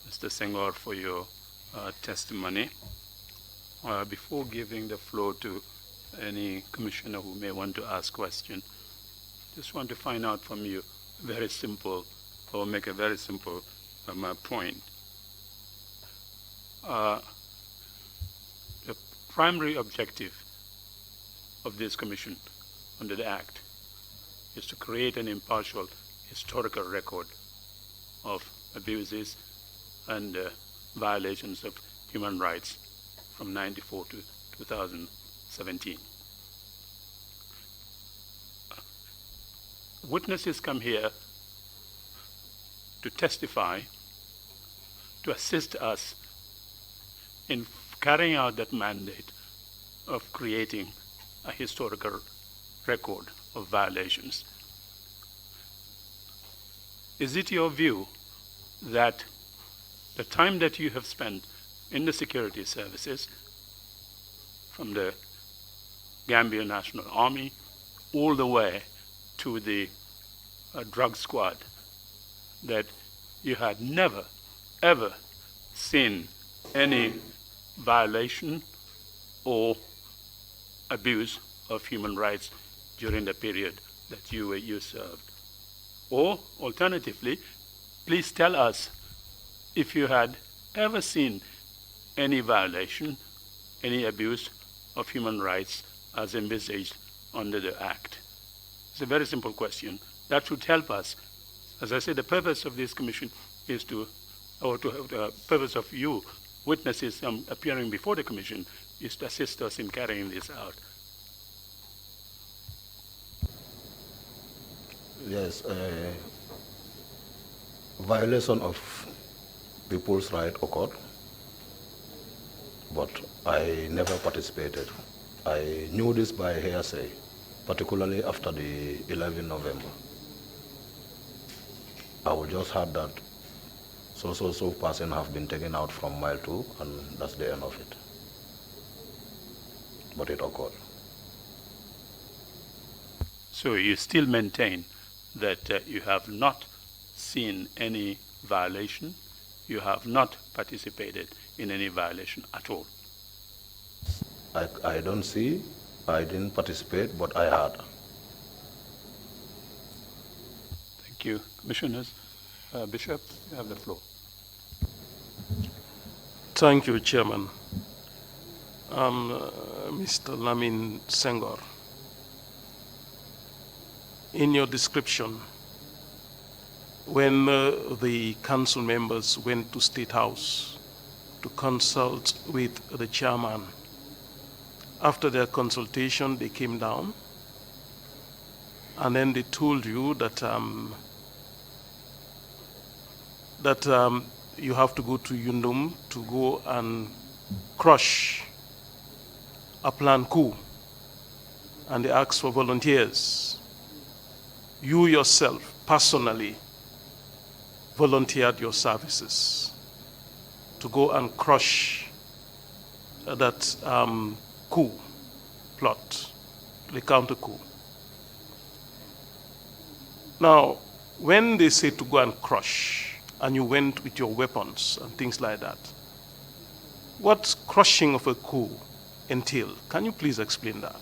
Mr. Senghore, for your testimony. Before giving the floor to any commissioner who may want to ask questions, just want to find out from you very simple, or make a very simple point. The primary objective of this commission under the Act is to create an impartial historical record of abuses and violations of human rights from 1994 to 2017. Witnesses come here to testify, to assist us in carrying out that mandate of creating a historical record of violations. Is it your view that the time that you have spent in the security services, from the Gambia National Army all the way to the drug squad, that you had never, ever seen any violation or abuse of human rights during the period that you served? Or alternatively, please tell us if you had ever seen any violation, any abuse of human rights as envisaged under the Act. It's a very simple question. That should help us. As I said, the purpose of this commission is the purpose of you witnesses appearing before the commission is to assist us in carrying this out. Yes, violation of people's rights occurred, but I never participated. I knew this by hearsay, particularly after the 11th November. I would just heard that so person have been taken out from mile 2, and that's the end of it. But it occurred. So you still maintain that you have not seen any violation, you have not participated in any violation at all? I don't see, I didn't participate, but I heard. Thank you. Commissioners, Bishop, you have the floor. Thank you, Chairman. Mr. Lamin Senghore, in your description, when the council members went to State House to consult with the chairman, after their consultation, they came down, and then they told you that you have to go to Yundum to go and crush a planned coup, and they asked for volunteers. You yourself, personally, volunteered your services to go and crush that coup plot, the counter coup. Now, when they say to go and crush, and you went with your weapons and things like that, what crushing of a coup entail? Can you please explain that?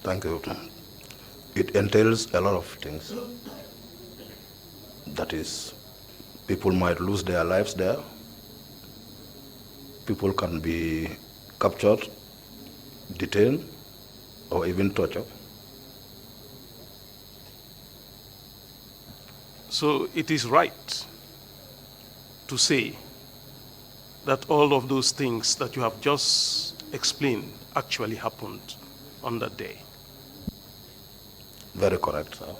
Thank you. It entails a lot of things. That is, people might lose their lives there. People can be captured, detained, or even tortured. So it is right to say that all of those things that you have just explained actually happened on that day. Very correct, sir.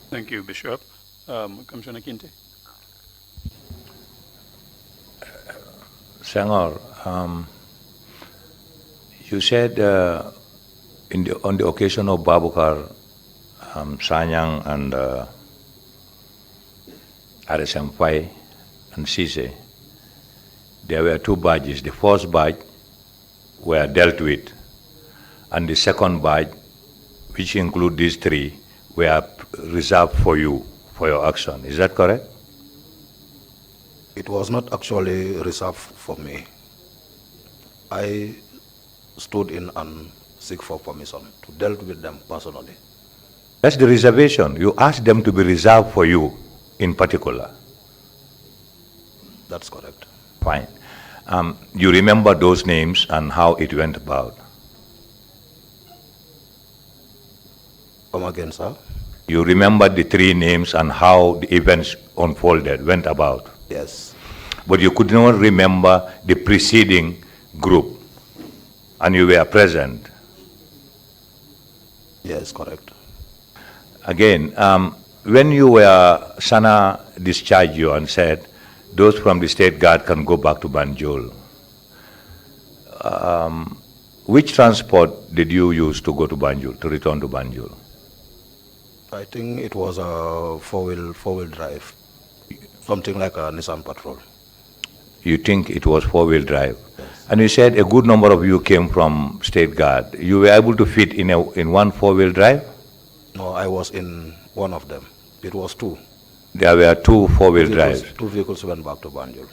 Thank you, Bishop. Commissioner Kinte. Senghore, You said on the occasion of Babukar, Sanyang, and RSM5 and Sise, there were two badges. The first badge were dealt with, and the second badge, which include these three, were reserved for you, for your action. Is that correct? It was not actually reserved for me. I stood in and seek for permission to deal with them personally. That's the reservation. You asked them to be reserved for you in particular. That's correct. Fine. You remember those names and how it went about? Come again, sir? You remember the three names and how the events unfolded, went about? Yes. But you could not remember the preceding group, and you were present? Yes, correct. Again, when you were, Sana discharged you and said, those from the State Guard can go back to Banjul. Which transport did you use to go to Banjul, to return to Banjul? I think it was a four-wheel drive, something like a Nissan Patrol. You think it was four-wheel drive? Yes. And you said a good number of you came from State Guard. You were able to fit in one four-wheel drive? No, I was in one of them. It was two. There were two four-wheel drives? Two vehicles went back to Banjul.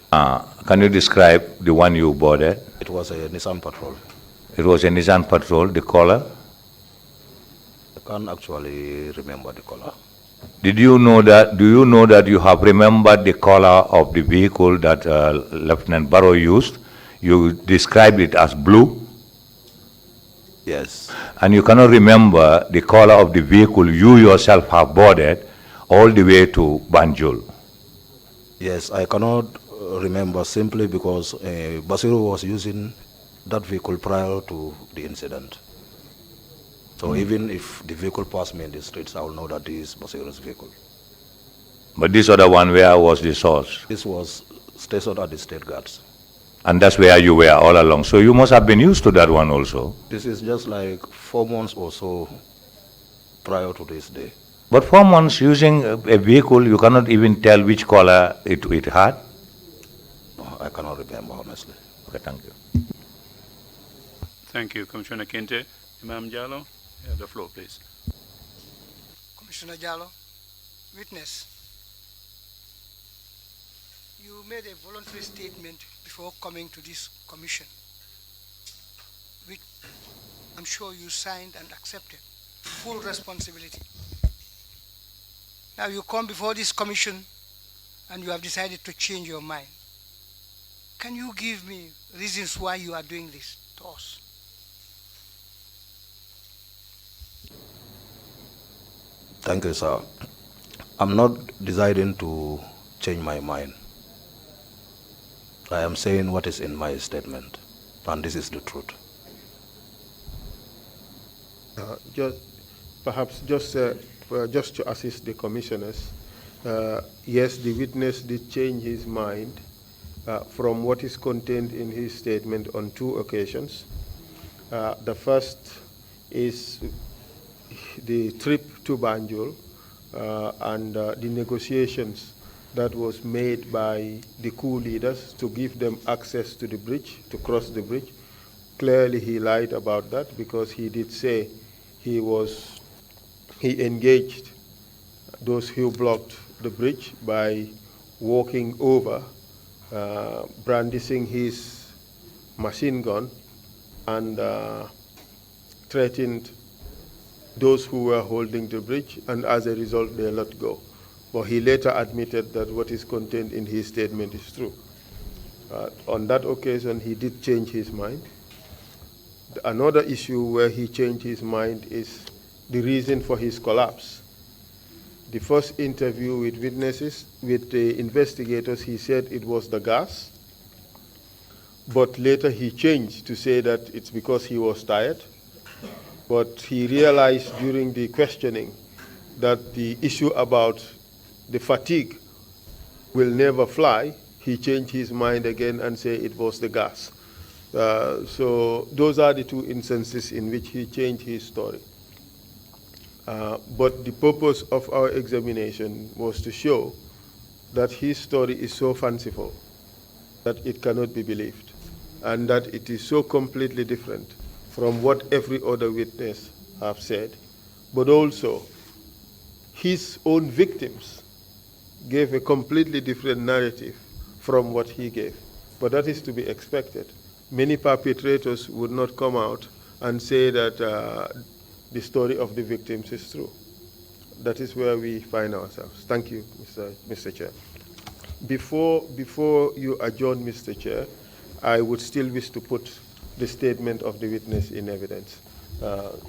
Can you describe the one you boarded? It was a Nissan Patrol. It was a Nissan Patrol. The color? I can't actually remember the color. Did you know that? Do you know that you have remembered the color of the vehicle that Lieutenant Barrow used? You described it as blue. Yes. And you cannot remember the color of the vehicle you yourself have boarded all the way to Banjul. Yes, I cannot remember simply because Basiru was using that vehicle prior to the incident. So even if the vehicle passed me in the streets, I will know that this is Basiru's vehicle. But this other one, where was the source? This was stationed at the State Guards. And that's where you were all along. So you must have been used to that one also. This is just like 4 months or so prior to this day. But 4 months using a vehicle, you cannot even tell which color it had? No, I cannot remember, honestly. Okay, thank you. Thank you, Commissioner Kinte. Imam Jallo, you have the floor, please. Commissioner Jallo, witness, you made a voluntary statement before coming to this commission, which I'm sure you signed and accepted, full responsibility. Now you come before this commission and you have decided to change your mind. Can you give me reasons why you are doing this to us? Thank you, sir. I'm not deciding to change my mind. I am saying what is in my statement, and this is the truth. Just to assist the commissioners, yes, the witness did change his mind from what is contained in his statement on 2 occasions. The first is the trip to Banjul and the negotiations that was made by the coup leaders to give them access to the bridge, to cross the bridge. Clearly he lied about that because he did say he engaged those who blocked the bridge by walking over, brandishing his machine gun, and threatened those who were holding the bridge, and as a result they let go. But he later admitted that what is contained in his statement is true. On that occasion he did change his mind. Another issue where he changed his mind is the reason for his collapse. The first interview with witnesses, with the investigators, he said it was the gas, but later he changed to say that it's because he was tired. But he realized during the questioning that the issue about the fatigue will never fly. He changed his mind again and said it was the gas. So those are the two instances in which he changed his story. But the purpose of our examination was to show that his story is so fanciful that it cannot be believed, and that it is so completely different from what every other witness have said. But also, his own victims gave a completely different narrative from what he gave. But that is to be expected. Many perpetrators would not come out and say that the story of the victims is true. That is where we find ourselves. Thank you, Mr. Chair. Before you adjourn, Mr. Chair, I would still wish to put the statement of the witness in evidence.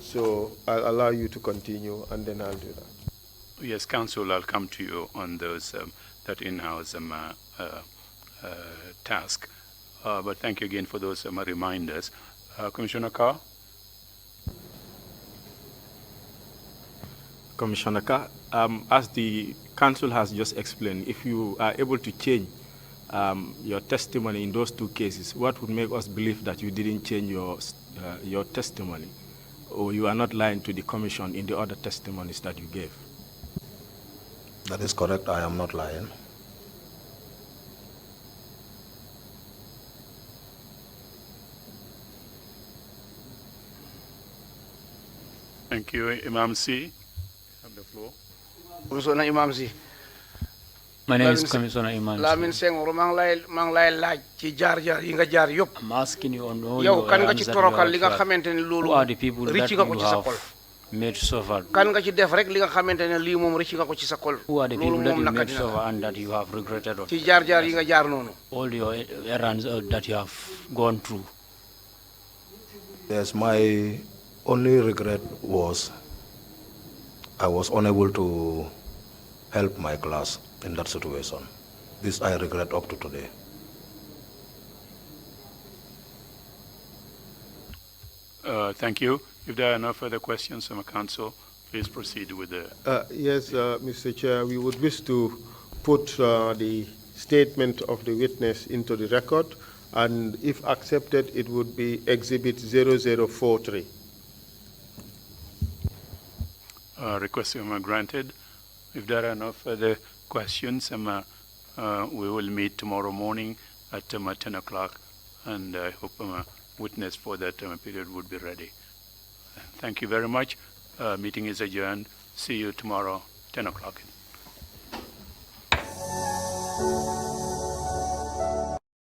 So I'll allow you to continue, and then I'll do that. Yes, Counsel, I'll come to you on those that in-house task. But thank you again for those reminders. Commissioner Carr? Commissioner Carr, as the Council has just explained, if you are able to change your testimony in those two cases, what would make us believe that you didn't change your testimony, or you are not lying to the Commission in the other testimonies that you gave? That is correct. I am not lying. Thank you. Imam C, you have the floor. Commissioner Imam C. My name is Commissioner Imam C. Lamin Senghore, mang lay laaj ci jaar-jaar yi nga jaar yëpp. I'm asking you on all yow your kan nga ci answers toroxal li nga you xamante ne loolu who are the people that rëcc you nga ko ci sa xol. have made suffer? Kan nga ci def rek li nga xamante ne lii moom rëcc nga ko ci sa xol. Who are the loolu people that moom you made nakati na suffer and that you have regretted on? ci jaar-jaar yi nga jaar noonu. All your errands that you have gone through. Yes, my only regret was I was unable to help my class in that situation. This I regret up to today. Thank you. If there are no further questions from the Council, please proceed with the... Yes, Mr. Chair, we would wish to put the statement of the witness into the record, and if accepted, it would be Exhibit 0043. Request granted. If there are no further questions, we will meet tomorrow morning at 10 o'clock, and I hope witness for that period would be ready. Thank you very much. Meeting is adjourned. See you tomorrow, 10 o'clock.